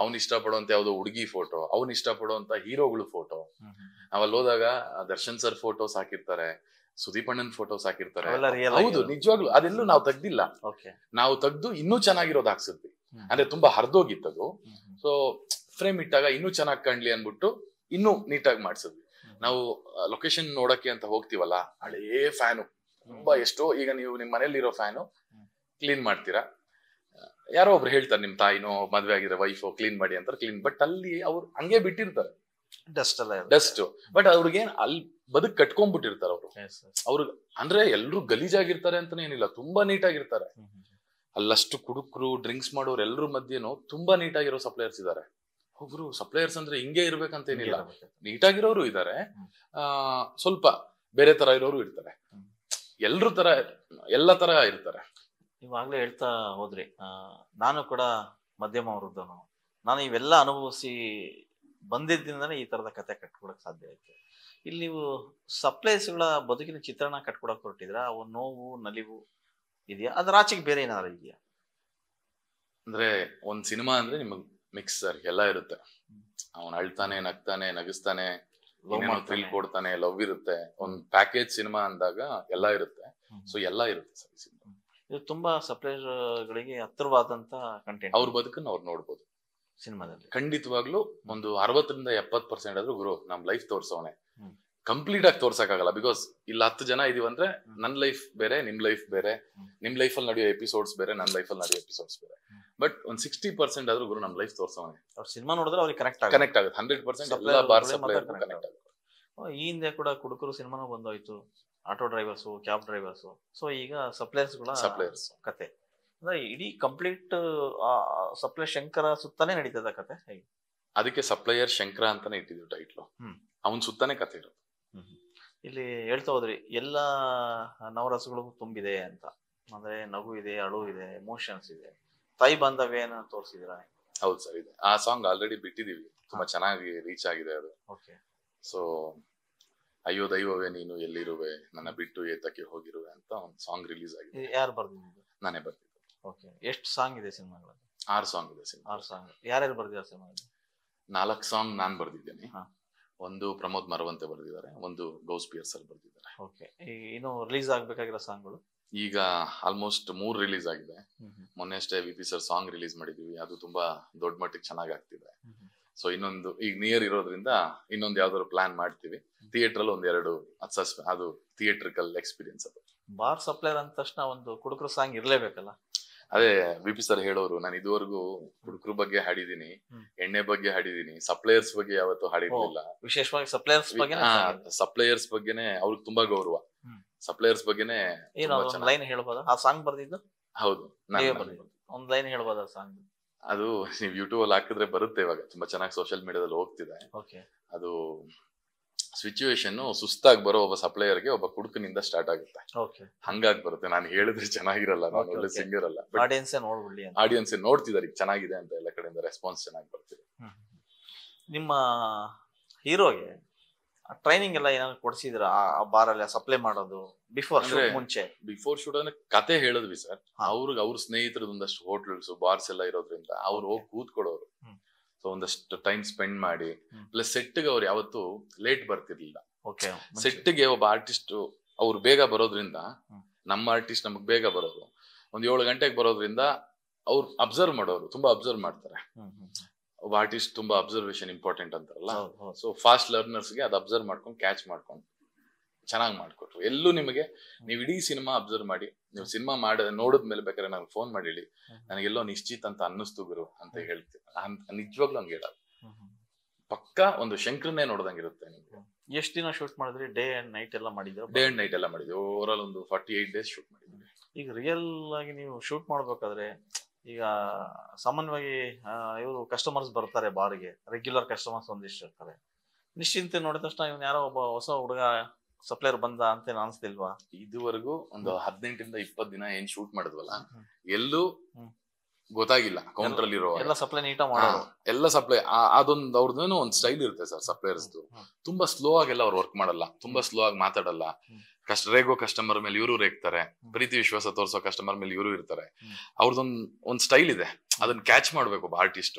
ಅವ್ನ್ ಇಷ್ಟಪಡೋಂತ ಯಾವ್ದೋ ಹುಡುಗಿ ಫೋಟೋ, ಅವ್ನ್ ಇಷ್ಟಪಡೋಂತ ಹೀರೋಗಳು ಫೋಟೋ. ನಾವಲ್ಲಿ ಹೋದಾಗ ದರ್ಶನ್ ಸರ್ ಫೋಟೋಸ್ ಹಾಕಿರ್ತಾರೆ, ಸುದೀಪ್ ಅಣ್ಣನ್ ಫೋಟೋಸ್ ಹಾಕಿರ್ತಾರೆ. ಹೌದು, ನಿಜವಾಗ್ಲು ಅದೆಲ್ಲೂ ನಾವು ತೆಗ್ದಿಲ್ಲ. ನಾವು ತೆಗ್ದು ಇನ್ನೂ ಚೆನ್ನಾಗಿರೋದು ಹಾಕ್ಸಿದ್ವಿ. ಅಂದ್ರೆ ತುಂಬಾ ಹರಿದೋಗಿತ್ತದು. ಸೊ ಫ್ರೇಮ್ ಇಟ್ಟಾಗ ಇನ್ನೂ ಚೆನ್ನಾಗಿ ಕಾಣ್ಲಿ ಅನ್ಬಿಟ್ಟು ಇನ್ನೂ ನೀಟಾಗಿ ಮಾಡ್ಸಿದ್ವಿ. ನಾವು ಲೊಕೇಶನ್ ನೋಡಕ್ಕೆ ಅಂತ ಹೋಗ್ತೀವಲ್ಲ, ಹಳೇ ಫ್ಯಾನು ತುಂಬಾ, ಎಷ್ಟೋ ಈಗ ನೀವು ನಿಮ್ ಮನೇಲಿರೋ ಫ್ಯಾನು ಕ್ಲೀನ್ ಮಾಡ್ತೀರಾ, ಯಾರೋ ಒಬ್ರು ಹೇಳ್ತಾರೆ ನಿಮ್ ತಾಯಿನೋ ಮದ್ವೆ ಆಗಿರೋ ವೈಫೋ ಕ್ಲೀನ್ ಮಾಡಿ ಅಂತಾರೆ, ಕ್ಲೀನ್. ಬಟ್ ಅಲ್ಲಿ ಅವ್ರು ಹಂಗೆ ಬಿಟ್ಟಿರ್ತಾರೆ ಡಸ್ಟ್. ಬಟ್ ಅವ್ರಿಗೇನ್ ಅಲ್ಲಿ ಬದುಕ್ ಕಟ್ಕೊಂಡ್ಬಿಟ್ಟಿರ್ತಾರೆ ಅವ್ರಿಗೆ. ಅಂದ್ರೆ ಎಲ್ರು ಗಲೀಜಾಗಿರ್ತಾರೆ ಅಂತಾನೆ ಏನಿಲ್ಲ, ತುಂಬಾ ನೀಟಾಗಿರ್ತಾರೆ. ಅಲ್ಲಷ್ಟು ಕುಡುಕ್ರು, ಡ್ರಿಂಕ್ಸ್ ಮಾಡೋರು ಎಲ್ಲರ ಮಧ್ಯೆನೂ ತುಂಬಾ ನೀಟಾಗಿರೋ ಸಪ್ಲೈಯರ್ಸ್ ಇದಾರೆ. ಒಬ್ರು ಸಪ್ಲೈಯರ್ಸ್ ಅಂದ್ರೆ ಹಿಂಗೆ ಇರ್ಬೇಕಂತ ಏನಿಲ್ಲ, ನೀಟಾಗಿರೋರು ಇದಾರೆ, ಸ್ವಲ್ಪ ಬೇರೆ ತರ ಇರೋರು ಇರ್ತಾರೆ, ಎಲ್ರು ತರ ಎಲ್ಲ ತರ ಇರ್ತಾರೆ. ನೀವಾಗ್ಲೇ ಹೇಳ್ತಾ ಹೋದ್ರಿ, ನಾನು ಕೂಡ ಮಧ್ಯಮ ವೃದ್ಧನು, ನಾನು ಇವೆಲ್ಲ ಅನುಭವಿಸಿ ಬಂದಿದ್ದರಿಂದನೇ ಈ ತರದ ಕತೆ ಕಟ್ಕೊಡಕ್ ಸಾಧ್ಯ ಆಯ್ತು. ಇಲ್ಲಿ ನೀವು ಸಪ್ಲೈಸ್ಗಳ ಬದುಕಿನ ಚಿತ್ರಣ ಕಟ್ಕೊಡಕ್ ಹೊರಟಿದ್ರ, ಅವು ನೋವು ನಲಿವು ಇದೆಯಾ? ಅದ್ರ ಆಚೆಗೆ ಬೇರೆ ಏನಾದ್ರು ಇದೆಯಾ? ಅಂದ್ರೆ ಒಂದ್ ಸಿನಿಮಾ ಅಂದ್ರೆ ನಿಮಗ್ ಮಿಕ್ಸ್ ಸರ್, ಎಲ್ಲ ಇರುತ್ತೆ. ಅವನ್ ಅಳ್ತಾನೆ, ನಗ್ತಾನೆ, ನಗಿಸ್ತಾನೆ, ಥ್ರಿಲ್ ಕೊಡ್ತಾನೆ, ಲವ್ ಇರುತ್ತೆ. ಒಂದ್ ಪ್ಯಾಕೇಜ್ ಸಿನಿಮಾ ಅಂದಾಗ ಎಲ್ಲ ಇರುತ್ತೆ. ಸೊ ಎಲ್ಲ ಇರುತ್ತೆ ಸರ್ ಈ ಸಿನಿಮಾ. ಇದು ತುಂಬಾ ಸಪ್ಲೈರ್ ಗಳಿಗೆ ಹತ್ತಿರವಾದಂತ ಕಂಟೆಂಟ್. ಅವ್ರ ಬದುಕನ್ನ ಅವ್ರು ನೋಡ್ಬೋದು ಸಿನಿಮಾದಲ್ಲಿ. ಖಂಡಿತವಾಗ್ಲೂ ಒಂದು 60% ಆದ್ರೂ ಗುರು ನಮ್ ಲೈಫ್ ತೋರ್ಸವನೆ. ಕಂಪ್ಲೀಟ್ ಆಗಿ ತೋರ್ಸಕ್ಕಾಗಲ್ಲ, ಬಿಕಾಸ್ ಇಲ್ಲಿ 10 ಜನ ಇದೀವಂದ್ರೆ ನನ್ ಲೈಫ್ ಬೇರೆ, ನಿಮ್ ಲೈಫ್ ಬೇರೆ, ನಿಮ್ ಲೈಫ್ ಅಲ್ಲಿ ನಡೆಯೋ ಎಪಿಸೋಡ್ಸ್ ಬೇರೆ, ನನ್ ಲೈಫ್ ಅಲ್ಲಿ ನಡೆಯೋ ಎಪಿಸೋಡ್ಸ್ ಬೇರೆ. ಬಟ್ ಒಂದ್ 60% ಆದ್ರೂ ಗುರು ನಮ್ ಲೈಫ್ ತೋರ್ಸವನೆ. ಅವ್ರ ಸಿನಿಮಾ ನೋಡಿದ್ರೆ ಅವ್ರಿಗೆ ಕನೆಕ್ಟ್ ಆಗುತ್ತೆ 100%. ಎಲ್ಲ ಬಾರ್ ಸಪ್ಲೈಯರ್ ಕನೆಕ್ಟ್ ಆಗುತ್ತೆ. ಈ ಹಿಂದೆ ಕೂಡ ಕುಡುಕರು ಸಿನಿಮಾನು ಬಂದೋಯ್ತು, auto drivers, cab drivers. So ಈಗ ಸಪ್ಲೈಯರ್ಸ್ ಕತೆ ಅಂದ್ರೆ ಇಡೀ ಕಂಪ್ಲೀಟ್ ಸಪ್ಲೈ ಶಂಕರ ಸುತ್ತಾನೆ ನಡೀತದ ಕತೆ. ಅದಕ್ಕೆ ಸಪ್ಲೈಯರ್ ಶಂಕರ ಅಂತಾನೆ ಇಟ್ಟಿದ್ವಿ ಟೈಟ್ಲು. ಅವನ್ ಸುತ್ತಾನೆ ಕತೆ ಇರೋದು. ಇಲ್ಲಿ ಹೇಳ್ತಾ ಹೋದ್ರಿ ಎಲ್ಲ ನವರಸಗಳಿಗೂ ತುಂಬಿದೆ ಅಂತ. ಅಂದ್ರೆ ನಗು ಇದೆ, ಅಳು ಇದೆ, ಎಮೋಷನ್ಸ್ ಇದೆ, ತಾಯಿ ಬಾಂಧವ್ಯನ ತೋರಿಸಿದಿರ. ಹೌದು ಸರ್, ಇದೆ. ಆ ಸಾಂಗ್ ಆಲ್ರೆಡಿ ಬಿಟ್ಟಿದೀವಿ, ತುಂಬಾ ಚೆನ್ನಾಗಿ ರೀಚ್ ಆಗಿದೆ ಅದು. ಸೊ ಅಯ್ಯೋ ದೈವವೇ ನೀನು ಎಲ್ಲಿರುವೆ, ನನ್ನ ಬಿಟ್ಟು ಏತಕ್ಕೆ ಹೋಗಿರುವೆ ಅಂತ ಒಂದು ಸಾಂಗ್ ರಿಲೀಸ್ ಆಗಿದೆ. ಯಾರು ಬರ್ದಿದ್ದು? ನಾನೇ ಬರ್ದಿದ್ದು. ಎಷ್ಟು ಸಾಂಗ್ ಇದೆ ಸಿನಿಮಾಗಳಲ್ಲಿ? 6 ಸಾಂಗ್ ಇದೆ ಸಿನಿಮಾ. 6 ಸಾಂಗ್. ಯಾರ್ಯಾರು ಬರ್ದಿದ್ದಾರೆ ಸಿನಿಮಾದಲ್ಲಿ? 4 ಸಾಂಗ್ ನಾನ್ ಬರ್ದಿದ್ದೇನೆ. ಒಂದು ಪ್ರಮೋದ್ ಮರವಂತೆ ಬರ್ದಿದ್ದಾರೆ, ಒಂದು ಗೌಸ್ ಪಿಯರ್ ಸರ್ ಬರ್ದಿದ್ದಾರೆ. ಇನ್ನು ರಿಲೀಸ್ ಆಗ್ಬೇಕಾಗಿರೋ ಸಾಂಗ್ಗಳು ಈಗ ಆಲ್ಮೋಸ್ಟ್ 3 ರಿಲೀಸ್ ಆಗಿದೆ. ಮೊನ್ನೆ ಅಷ್ಟೇ ವಿಪಿ ಸರ್ ಸಾಂಗ್ ರಿಲೀಸ್ ಮಾಡಿದೀವಿ, ಅದು ತುಂಬಾ ದೊಡ್ಡ ಮಟ್ಟಿಗೆ ಚೆನ್ನಾಗಿ ಆಗ್ತಿದೆ. ಸೊ ಇನ್ನೊಂದು ಈಗ ನಿಯರ್ ಇರೋದ್ರಿಂದ ಇನ್ನೊಂದು ಯಾವ್ದಾದ್ರು ಪ್ಲಾನ್ ಮಾಡ್ತೀವಿ. ಥಿಯೇಟರ್ ಅಲ್ಲಿ 1-2 ಅದು ಥಿಯೇಟ್ರಿಕಲ್ ಎಕ್ಸ್ಪೀರಿಯನ್ಸ್. ಅದು ಬಾರ್ ಸಪ್ಲೈಯರ್ ಅಂದ ತಕ್ಷಣ ಒಂದು ಕುಡುಕರು ಸಾಂಗ್ ಇರ್ಲೇಬೇಕಲ್ಲ. ಅದೇ ವಿಪಿ ಸರ್ ಹೇಳೋರು, ನಾನು ಇದುವರೆಗೂ ಕುಡುಕರು ಬಗ್ಗೆ ಹಾಡಿದೀನಿ, ಎಣ್ಣೆ ಬಗ್ಗೆ ಹಾಡಿದೀನಿ, ಸಪ್ಲೈಯರ್ಸ್ ಬಗ್ಗೆ ಯಾವತ್ತೂ ಹಾಡಿರ್ಲಿಲ್ಲ. ವಿಶೇಷವಾಗಿ ಸಪ್ಲೈಯರ್ಸ್ ಬಗ್ಗೆ. ಸಪ್ಲೈಯರ್ಸ್ ಬಗ್ಗೆನೆ ಅವ್ರಿಗೆ ತುಂಬಾ ಗೌರವ. ಸಪ್ಲೈಯರ್ಸ್ ಬಗ್ಗೆನೆ ಲೈನ್ ಹೇಳ್ಬೋದಾ? ಆ ಸಾಂಗ್ ಬರ್ದಿದ್ದು? ಹೌದು, ಒಂದ್ ಲೈನ್ ಹೇಳ್ಬೋದಾ ಸಾಂಗ್? ಅದು ನೀವು ಯೂಟ್ಯೂಬ್ ಅಲ್ಲಿ ಹಾಕಿದ್ರೆ ಬರುತ್ತೆ. ಇವಾಗ ತುಂಬಾ ಚೆನ್ನಾಗಿ ಸೋಷಿಯಲ್ ಮೀಡಿಯಾದಲ್ಲಿ ಹೋಗ್ತಿದೆ. ಅದು ಸಿಚುವೇಶನ್ ಸುಸ್ತಾಗಿ ಬರೋ ಒಬ್ಬ ಸಪ್ಲೈಯರ್ಗೆ ಒಬ್ಬ ಕುಡುಕನಿಂದ ಸ್ಟಾರ್ಟ್ ಆಗುತ್ತೆ. ಹಂಗಾಗಿ ಬರುತ್ತೆ. ನಾನು ಹೇಳಿದ್ರೆ ಚೆನ್ನಾಗಿರಲ್ಲ, ನಾನು ಒಳ್ಳೆ ಸಿಂಗರ್ ಅಲ್ಲ. ಆಡಿಯನ್ಸ್ ನೋಡ್ತಿದ್ದಾರೆ, ಈಗ ಚೆನ್ನಾಗಿದೆ ಅಂತ ಎಲ್ಲ ಕಡೆಯಿಂದ ರೆಸ್ಪಾನ್ಸ್ ಚೆನ್ನಾಗಿ ಬರ್ತಿದೆ. ನಿಮ್ಮ ಹೀರೋಗೆ ಟ್ರೈನಿಂಗ್ ಎಲ್ಲ ಏನಾದ್ರು ಕೊಡ್ಸಿದ್ರ ಆ ಬಾರಲ್ಲಿ ಸಪ್ಲೈ ಮಾಡೋದು? ಬಿಫೋರ್ ಶೂಟ್ ಅಂದ್ರೆ ಕತೆ ಹೇಳಿದ್ವಿ ಸರ್. ಅವ್ರ ಸ್ನೇಹಿತರದ್ದು ಒಂದಷ್ಟು ಹೋಟ್ಲ್ಸ್, ಬಾರ್ಸ್ ಎಲ್ಲ ಇರೋದ್ರಿಂದ ಅವ್ರು ಹೋಗಿ ಕೂತ್ಕೊಡೋರು. ಸೊ ಒಂದಷ್ಟು ಟೈಮ್ ಸ್ಪೆಂಡ್ ಮಾಡಿ, ಪ್ಲಸ್ ಸೆಟ್ಗೆ ಅವ್ರು ಯಾವತ್ತು ಲೇಟ್ ಬರ್ತಿರ್ಲಿಲ್ಲ. ಸೆಟ್ಗೆ ಒಬ್ಬ ಆರ್ಟಿಸ್ಟ್ ಅವ್ರು ಬೇಗ ಬರೋದ್ರಿಂದ, ನಮ್ಮ ಆರ್ಟಿಸ್ಟ್ ನಮಗ್ ಬೇಗ ಬರೋರು, 7 ಗಂಟೆಗೆ ಬರೋದ್ರಿಂದ ಅವ್ರು ಅಬ್ಸರ್ವ್ ಮಾಡೋರು, ತುಂಬಾ ಅಬ್ಸರ್ವ್ ಮಾಡ್ತಾರೆ. ಒಬ್ಬ ಆರ್ಟಿಸ್ಟ್ ತುಂಬಾ ಅಬ್ಸರ್ವೇಷನ್ ಇಂಪಾರ್ಟೆಂಟ್ ಅಂತಾರಲ್ಲ. ಸೊ ಫಾಸ್ಟ್ ಲರ್ನರ್ಸ್ಗೆ ಅದು ಅಬ್ಸರ್ವ್ ಮಾಡ್ಕೊಂಡು ಕ್ಯಾಚ್ ಮಾಡ್ಕೊಂಡು ಚೆನ್ನಾಗಿ ಮಾಡ್ಕೊಟ್ರು. ಎಲ್ಲೂ ನಿಮಗೆ ನೀವು ಇಡೀ ಸಿನಿಮಾ ಅಬ್ಸರ್ವ್ ಮಾಡಿ, ನೀವು ಸಿನಿಮಾ ನೋಡಿದ್ಮೇಲೆ ಬೇಕಾದ್ರೆ ನನಗೆ ಫೋನ್ ಮಾಡಿ ಹೇಳಿ, ನನಗೆಲ್ಲೋ ನಿಶ್ಚಿತ್ ಅಂತ ಅನ್ನಿಸ್ತು ಗುರು ಅಂತ ಹೇಳ್ತೀನಿ. ನಿಜವಾಗ್ಲೂ ಹಂಗೆ ಹೇಳೋದು. ಪಕ್ಕ ಒಂದು ಶಂಕರನ್ನೇ ನೋಡ್ದಂಗಿರುತ್ತೆ ನಿಮ್ಗೆ. ಎಷ್ಟು ದಿನ ಶೂಟ್ ಮಾಡಿದ್ರಿ? ಡೇ ಅಂಡ್ ನೈಟ್ ಎಲ್ಲ ಮಾಡಿದ್ರು? ಡೇ ಅಂಡ್ ನೈಟ್ ಎಲ್ಲ ಮಾಡಿದ್ವಿ. ಓವರ್ ಒಂದು 48 ಡೇಸ್ ಶೂಟ್ ಮಾಡಿದ್ವಿ. ಈಗ ರಿಯಲ್ ಆಗಿ ನೀವು ಶೂಟ್ ಮಾಡ್ಬೇಕಾದ್ರೆ, ಈಗ ಸಾಮಾನ್ಯವಾಗಿ ಇವರು ಕಸ್ಟಮರ್ಸ್ ಬರ್ತಾರೆ ಬಾರ್ಗೆ, ರೆಗ್ಯುಲರ್ ಕಸ್ಟಮರ್ಸ್ ಒಂದಿಷ್ಟು ಇರ್ತಾರೆ. ನಿಶ್ಚಿಂತೆ ನೋಡಿದ ತಕ್ಷಣ ಇವನ್ ಯಾರೋ ಒಬ್ಬ ಹೊಸ ಹುಡುಗ ಸಪ್ಲೈಯರ್ ಬಂದ ಅಂತ ಅನ್ಸ್ತಿಲ್ವಾ? ಇದುವರೆಗೂ ಒಂದು 18-20 ದಿನ ಏನ್ ಶೂಟ್ ಮಾಡಿದ್ವಲ್ಲ, ಎಲ್ಲೂ ಗೊತ್ತಾಗಿಲ್ಲ. ಕೌಂಟರ್ ಅಲ್ಲಿ ಇರೋ ಎಲ್ಲ ಸಪ್ಲೈ ನೀಟಾಗಿ ಮಾಡೋದು, ಎಲ್ಲ ಸಪ್ಲೈ. ಅದೊಂದು ಅವ್ರದ್ದು ಒಂದು ಸ್ಟೈಲ್ ಇರುತ್ತೆ ಸರ್ ಸಪ್ಲೈಯರ್ಸ್ದು. ತುಂಬಾ ಸ್ಲೋ ಆಗೆಲ್ಲ ಅವ್ರು ವರ್ಕ್ ಮಾಡಲ್ಲ, ತುಂಬಾ ಸ್ಲೋ ಆಗಿ ಮಾತಾಡಲ್ಲ. ರೇಗೋ ಕಸ್ಟಮರ್ ಮೇಲೆ ಇವರು ರೇಗ್ತಾರೆ, ಪ್ರೀತಿ ವಿಶ್ವಾಸ ತೋರಿಸೋ ಕಸ್ಟಮರ್ ಮೇಲೆ ಇವರು ಇರ್ತಾರೆ. ಅವ್ರದ್ದೊಂದ್ ಸ್ಟೈಲ್ ಇದೆ, ಅದನ್ನ ಕ್ಯಾಚ್ ಮಾಡ್ಬೇಕು ಒಬ್ಬ ಆರ್ಟಿಸ್ಟ್.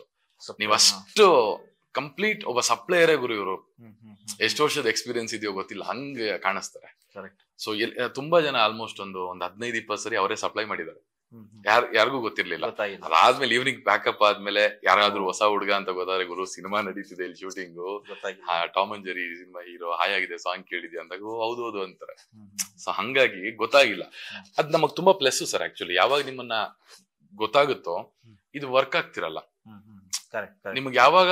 ನೀವ್ ಅಷ್ಟು ಕಂಪ್ಲೀಟ್ ಒಬ್ಬ ಸಪ್ಲೈಯರೇ ಗುರು ಇವರು. ಎಷ್ಟು ವರ್ಷದ ಎಕ್ಸ್ಪೀರಿಯನ್ಸ್ ಇದೆಯೋ ಗೊತ್ತಿಲ್ಲ, ಹಂಗೆ ಕಾಣಿಸ್ತಾರೆ. ಸೊ ತುಂಬಾ ಜನ ಆಲ್ಮೋಸ್ಟ್ ಒಂದು 15-20 ಸರಿ ಅವರೇ ಸಪ್ಲೈ ಮಾಡಿದ್ದಾರೆ. ಯಾರಿಗೂ ಗೊತ್ತಿರ್ಲಿಲ್ಲ. ಅದಾದ್ಮೇಲೆ ಈವ್ನಿಂಗ್ ಪ್ಯಾಕಪ್ ಆದ್ಮೇಲೆ ಯಾರಾದ್ರೂ ಹೊಸ ಹುಡುಗ ಅಂತ ಗೊತ್ತಾದ್ರೆ, ಗುರು ಸಿನಿಮಾ ನಡೀತಿದೆ ಇಲ್ಲಿ shooting, Tom and Jerry cinema hero, ಹಾಯಾಗಿದೆ ಸಾಂಗ್ ಕೇಳಿದ್ಯಾ ಅಂದಾಗ ಹೌದು ಅಂತಾರೆ. ಸೊ ಹಂಗಾಗಿ ಗೊತ್ತಾಗಿಲ್ಲ. ಅದ್ ನಮಗ್ ತುಂಬಾ ಪ್ಲಸ್ ಸರ್. ಆಕ್ಚುಲಿ ಯಾವಾಗ ನಿಮ್ಮನ್ನ ಗೊತ್ತಾಗುತ್ತೋ ಇದು ವರ್ಕ್ ಆಗ್ತಿರಲ್ಲ. ನಿಮ್ಗೆ ಯಾವಾಗ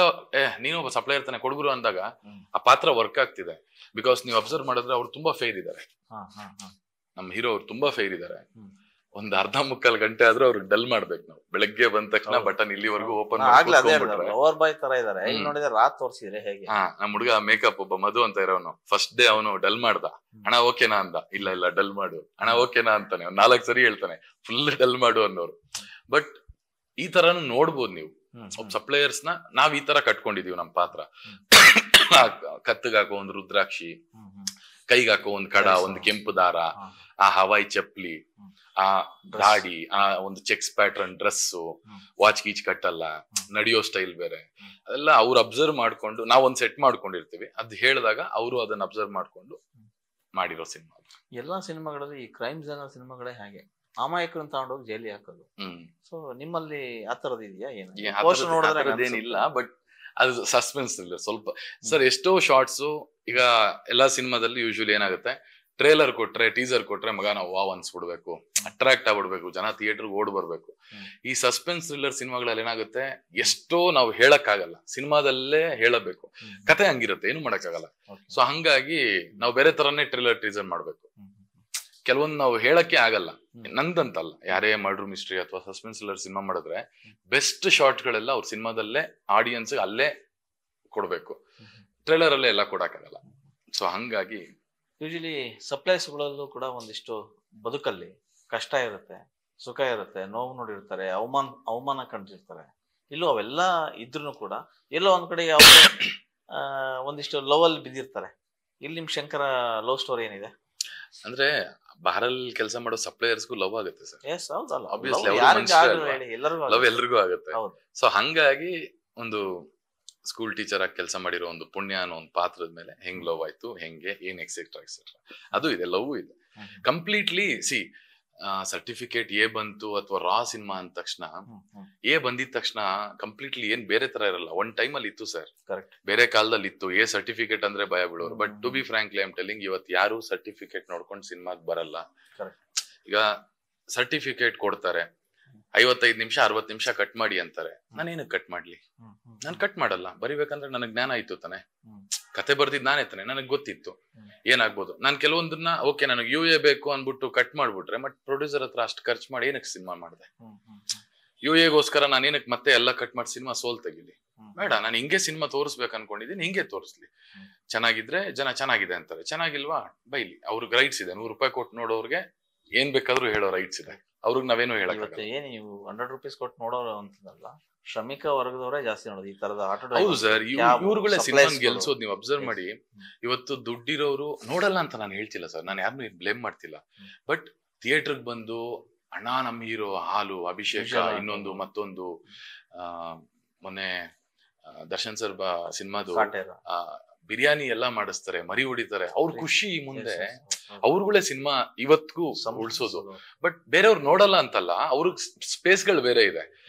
ನೀನು ಒಬ್ಬ ಸಪ್ಲೈಯರ್ ತಾನೆ ಕೊಡುಗುರು ಅಂದಾಗ ಆ ಪಾತ್ರ ವರ್ಕ್ ಆಗ್ತಿದೆ. ಬಿಕಾಸ್ ನೀವು ಅಬ್ಸರ್ವ್ ಮಾಡಿದ್ರೆ ಅವ್ರು ತುಂಬಾ ಫೇರ್ ಇದಾರೆ. ನಮ್ಮ ಹೀರೋ ಅವ್ರು ತುಂಬಾ ಫೇರ್ ಇದಾರೆ. ಒಂದ್ 1/2-3 ಗಂಟೆ ಆದ್ರೂ ಅವ್ರಿಗೆ ಡಲ್ ಮಾಡ್ಬೇಕು ನಾವು. ಬೆಳಗ್ಗೆ ಬಂದ ತಕ್ಷಣ ಬಟನ್ ಇಲ್ಲಿವರೆಗೂ ಓಪನ್ ನಮ್ ಹುಡುಗ ಮೇಕಪ್ ಒಬ್ಬ ಮಧು ಅಂತ ಇರೋನು, ಫಸ್ಟ್ ಡೇ ಅವನು ಡಲ್ ಮಾಡ್ದ. ಅಣ್ಣ ಓಕೆನಾ ಅಂದ. ಇಲ್ಲ ಡಲ್ ಮಾಡು ಅಣ್ಣ ಓಕೆನಾ ಅಂತಾನೆ. 4 ಸರಿ ಹೇಳ್ತಾನೆ ಫುಲ್ ಡಲ್ ಮಾಡು ಅನ್ನೋರು. ಬಟ್ ಈ ತರಾನು ನೋಡ್ಬೋದು ನೀವು. ಸಪ್ಲೈಯರ್ಸ್ ನಾವ್ ಈ ತರ ಕಟ್ಕೊಂಡಿದೀವಿ ನಮ್ ಪಾತ್ರ. ಕತ್ತಿಗಾಕೋ ಒಂದ್ ರುದ್ರಾಕ್ಷಿ, ಕೈಗಾಕೋ ಒಂದ್ ಕಡ, ಒಂದ್ ಕೆಂಪು ದಾರ, ಆ ಹವಾಯಿ ಚಪ್ಲಿ, ಆ ದಾಡಿ, ಆ ಒಂದು ಚೆಕ್ಸ್ ಪ್ಯಾಟರ್ನ್ ಡ್ರೆಸ್ಸು, ವಾಚ್ ಗೀಚ್ ಕಟ್ಟಲ್ಲ, ನಡೆಯೋ ಸ್ಟೈಲ್ ಬೇರೆ, ಅದೆಲ್ಲ ಅವ್ರು ಅಬ್ಸರ್ವ್ ಮಾಡ್ಕೊಂಡು ನಾವ್ ಒಂದ್ ಸೆಟ್ ಮಾಡ್ಕೊಂಡಿರ್ತೀವಿ, ಅದ್ ಹೇಳಿದಾಗ ಅವರು ಅದನ್ನ ಅಬ್ಸರ್ವ್ ಮಾಡ್ಕೊಂಡು ಮಾಡಿರೋ ಸಿನಿಮಾ. ಎಲ್ಲಾ ಸಿನಿಮಾಗಳಲ್ಲಿ ಈ ಕ್ರೈಮ್ ಜನರ್ ಸಿನಿಮಾಗಳೇ ಹಾಗೆ, ಅಮಾಯಕರನ್ನ ತಗೊಂಡೋಗಿ ಜೈಲಿಗೆ ಹಾಕೋದು. ಸೊ ನಿಮ್ಮಲ್ಲಿ ಆತರದ್ ಇದೆಯಾ? ಏನಿಲ್ಲ, ಬಟ್ ಅದು ಸಸ್ಪೆನ್ಸ್ ಇಲ್ಲ ಸ್ವಲ್ಪ ಸರ್. ಎಷ್ಟೋ ಶಾರ್ಟ್ಸ್ ಈಗ ಎಲ್ಲಾ ಸಿನಿಮಾದಲ್ಲಿ ಯೂಶುವಲಿ ಏನಾಗುತ್ತೆ, ಟ್ರೇಲರ್ ಕೊಟ್ರೆ, ಟೀಸರ್ ಕೊಟ್ರೆ ಮಗ ನಾವು ವಾವ್ ಅನ್ಸ್ಬಿಡ್ಬೇಕು, ಅಟ್ರಾಕ್ಟ್ ಆಗ್ಬಿಡ್ಬೇಕು, ಜನ ಥಿಯೇಟರ್ಗೆ ಓಡ್ ಬರ್ಬೇಕು. ಈ ಸಸ್ಪೆನ್ಸ್ ಥ್ರಿಲ್ಲರ್ ಸಿನಿಮಾಗಳಲ್ಲಿ ಏನಾಗುತ್ತೆ, ಎಷ್ಟೋ ನಾವು ಹೇಳಕ್ ಆಗಲ್ಲ, ಸಿನಿಮಾದಲ್ಲೇ ಹೇಳಬೇಕು, ಕತೆ ಹಂಗಿರುತ್ತೆ, ಏನು ಮಾಡಕ್ ಆಗಲ್ಲ. ಸೊ ಹಂಗಾಗಿ ನಾವು ಬೇರೆ ತರನೇ ಟ್ರೇಲರ್ ಟೀಸರ್ ಮಾಡ್ಬೇಕು. ಕೆಲವೊಂದು ನಾವು ಹೇಳಕ್ಕೆ ಆಗಲ್ಲ, ನಂದಂತಲ್ಲ, ಯಾರೇ ಮರ್ಡರ್ ಮಿಸ್ಟ್ರಿ ಅಥವಾ ಸಸ್ಪೆನ್ಸ್ ಥ್ರಿಲ್ಲರ್ ಸಿನಿಮಾ ಮಾಡಿದ್ರೆ ಬೆಸ್ಟ್ ಶಾರ್ಟ್ ಗಳೆಲ್ಲ ಅವ್ರ ಸಿನಿಮಾದಲ್ಲೇ ಆಡಿಯನ್ಸ್ ಅಲ್ಲೇ ಕೊಡ್ಬೇಕು, ಟ್ರೇಲರ್ ಅಲ್ಲೇ ಎಲ್ಲ ಕೊಡಕ್ಕಾಗಲ್ಲ. ಸೊ ಹಂಗಾಗಿ ಯೂಶಲಿ ಸಪ್ಲೈಸ್ಗಳಲ್ಲೂ ಕೂಡ ಒಂದಿಷ್ಟು ಬದುಕಲ್ಲಿ ಕಷ್ಟ ಇರುತ್ತೆ, ಸುಖ ಇರುತ್ತೆ, ನೋವು ನೋಡಿರ್ತಾರೆ, ಅವಮಾನ ಕಂಡಿರ್ತಾರೆ. ಇಲ್ಲೂ ಅವೆಲ್ಲ ಇದ್ರೂ ಕೂಡ ಎಲ್ಲೋ ಒಂದ್ ಕಡೆ ಯಾವುದೇ ಒಂದಿಷ್ಟು ಲವ್ ಅಲ್ಲಿ ಬಿದ್ದಿರ್ತಾರೆ. ಇಲ್ಲಿ ನಿಮ್ ಶಂಕರ ಲವ್ ಸ್ಟೋರಿ ಏನಿದೆ ಅಂದ್ರೆ ಬಾರಲ್ಲಿ ಕೆಲಸ ಮಾಡೋ ಸಪ್ಲೈಯರ್ಸ್ಗೂ ಲವ್ ಆಗುತ್ತೆ ಸರ್. ಎಸ್, ಹೌದಲ್ಲ, ಲವ್ ಎಲ್ರಿಗೂ ಆಗುತ್ತೆ. ಸೊ ಹಂಗಾಗಿ ಒಂದು ಸ್ಕೂಲ್ ಟೀಚರ್ ಆಗಿ ಕೆಲಸ ಮಾಡಿರೋ ಒಂದು ಪುಣ್ಯ ಅನ್ನೋ ಒಂದು ಪಾತ್ರದ ಮೇಲೆ ಹೆಂಗ್ ಲವ್ ಆಯ್ತು, ಹೆಂಗೆ, ಏನ್ ಎಕ್ಸೆಟ್ರಾ ಎಕ್ಸೆಟ್ರಾ ಅದು ಇದೆ, ಲವ್ ಇದೆ ಕಂಪ್ಲೀಟ್ಲಿ. ಸಿ ಸರ್ಟಿಫಿಕೇಟ್ ಎ ಬಂತು ಅಥವಾ ರಾ ಸಿನಿಮಾ ಅಂದ ತಕ್ಷಣ, ಎ ಬಂದಿದ ತಕ್ಷಣ ಕಂಪ್ಲೀಟ್ಲಿ ಏನ್ ಬೇರೆ ತರ ಇರಲ್ಲ. ಒಂದ್ ಟೈಮ್ ಅಲ್ಲಿ ಇತ್ತು ಸರ್, ಬೇರೆ ಕಾಲದಲ್ಲಿ ಇತ್ತು, ಎ ಸರ್ಟಿಫಿಕೇಟ್ ಅಂದ್ರೆ ಭಯ ಬೀಳೋರು. But to be frankly I am telling, ಇವತ್ತು ಯಾರು ಸರ್ಟಿಫಿಕೇಟ್ ನೋಡ್ಕೊಂಡು ಸಿನಿಮಾಗ್ ಬರಲ್ಲ. ಈಗ ಸರ್ಟಿಫಿಕೇಟ್ ಕೊಡ್ತಾರೆ, 55 ನಿಮಿಷ 60 ನಿಮಿಷ ಕಟ್ ಮಾಡಿ ಅಂತಾರೆ, ನಾನೇನಕ್ಕೆ ಕಟ್ ಮಾಡ್ಲಿ? ನಾನ್ ಕಟ್ ಮಾಡಲ್ಲ. ಬರಿಬೇಕಂದ್ರೆ ನನಗ್ ಜ್ಞಾನ ಆಯ್ತು ತಾನೆ, ಕತೆ ಬರ್ದಿದ್ ನಾನೇ ತಾನೆ, ನನಗ್ ಗೊತ್ತಿತ್ತು ಏನಾಗ್ಬೋದು. ನಾನ್ ಕೆಲವೊಂದನ್ನ ಓಕೆ ನನಗೆ UA ಬೇಕು ಅನ್ಬಿಟ್ಟು ಕಟ್ ಮಾಡ್ಬಿಟ್ರೆ, ಬಟ್ ಪ್ರೊಡ್ಯೂಸರ್ ಹತ್ರ ಅಷ್ಟು ಖರ್ಚು ಮಾಡಿ ಏನಕ್ಕೆ ಸಿನಿಮಾ ಮಾಡಿದೆ? UAಗೋಸ್ಕರ ನಾನು ಏನಕ್ಕೆ ಮತ್ತೆ ಎಲ್ಲ ಕಟ್ ಮಾಡಿ ಸಿನಿಮಾ ಸೋಲ್ ತೆಗಿಲಿ? ಬೇಡ, ನಾನು ಹಿಂಗೆ ಸಿನಿಮಾ ತೋರಿಸ್ಬೇಕು ಅನ್ಕೊಂಡಿದ್ದೀನಿ, ಹಿಂಗೆ ತೋರಿಸ್ಲಿ. ಚೆನ್ನಾಗಿದ್ರೆ ಜನ ಚೆನ್ನಾಗಿದೆ ಅಂತಾರೆ, ಚೆನ್ನಾಗಿಲ್ವಾ ಬೈಲಿ, ಅವ್ರಿಗೆ ರೈಟ್ಸ್ ಇದೆ. 100 ರೂಪಾಯಿ ಕೊಟ್ಟು ನೋಡೋರ್ಗೆ ಏನ್ ಬೇಕಾದ್ರೂ ಹೇಳೋ ರೈಟ್ಸ್ ಇದೆ, ಅವ್ರಿಗೆ ನಾವೇನು ಹೇಳಕ್ ಏನು ನೀವು 100 ರೂಪೀಸ್ ಕೊಟ್ಟು ನೋಡೋರು ಅಂತದಲ್ಲ, ಶ್ರಮಿಕ ವರ್ಗದವರೇ ಜಾಸ್ತಿ ನೋಡೋದು ಈ ತರದ ಆಟೋ. ಹೌದು ಸರ್, ಇವ್ರುಗಳೇ ಸಿನಿಮಾ ಗೆಲ್ಸೋದು. ನೀವು ಅಬ್ಸರ್ವ್ ಮಾಡಿ, ಇವತ್ತು ದುಡ್ಡಿರೋರು ನೋಡಲ್ಲ ಅಂತ ನಾನು ಹೇಳ್ತಿಲ್ಲ ಸರ್, ನಾನು ಯಾರನ್ನೂ ಬ್ಲೇಮ್ ಮಾಡ್ತಿಲ್ಲ. ಬಟ್ ಥಿಯೇಟರ್ಗೆ ಬಂದು ಅಣ್ಣ ನಮ್ ಹೀರೋ, ಹಾಲು, ಅಭಿಷೇಕ, ಇನ್ನೊಂದು ಮತ್ತೊಂದು, ಮೊನ್ನೆ ದರ್ಶನ್ ಸರ್ ಸಿನಿಮಾದು ಬಿರಿಯಾನಿ ಎಲ್ಲ ಮಾಡಿಸ್ತಾರೆ, ಮರಿ ಹೊಡಿತಾರೆ, ಅವ್ರ ಖುಷಿ ಮುಂದೆ ಅವ್ರುಗಳೇ ಸಿನಿಮಾ ಇವತ್ತಿಗೂ ಉಳ್ಸೋದು. ಬಟ್ ಬೇರೆಯವ್ರು ನೋಡಲ್ಲ ಅಂತಲ್ಲ, ಅವ್ರಿಗೆ ಸ್ಪೇಸ್ಗಳು ಬೇರೆ ಇದೆ.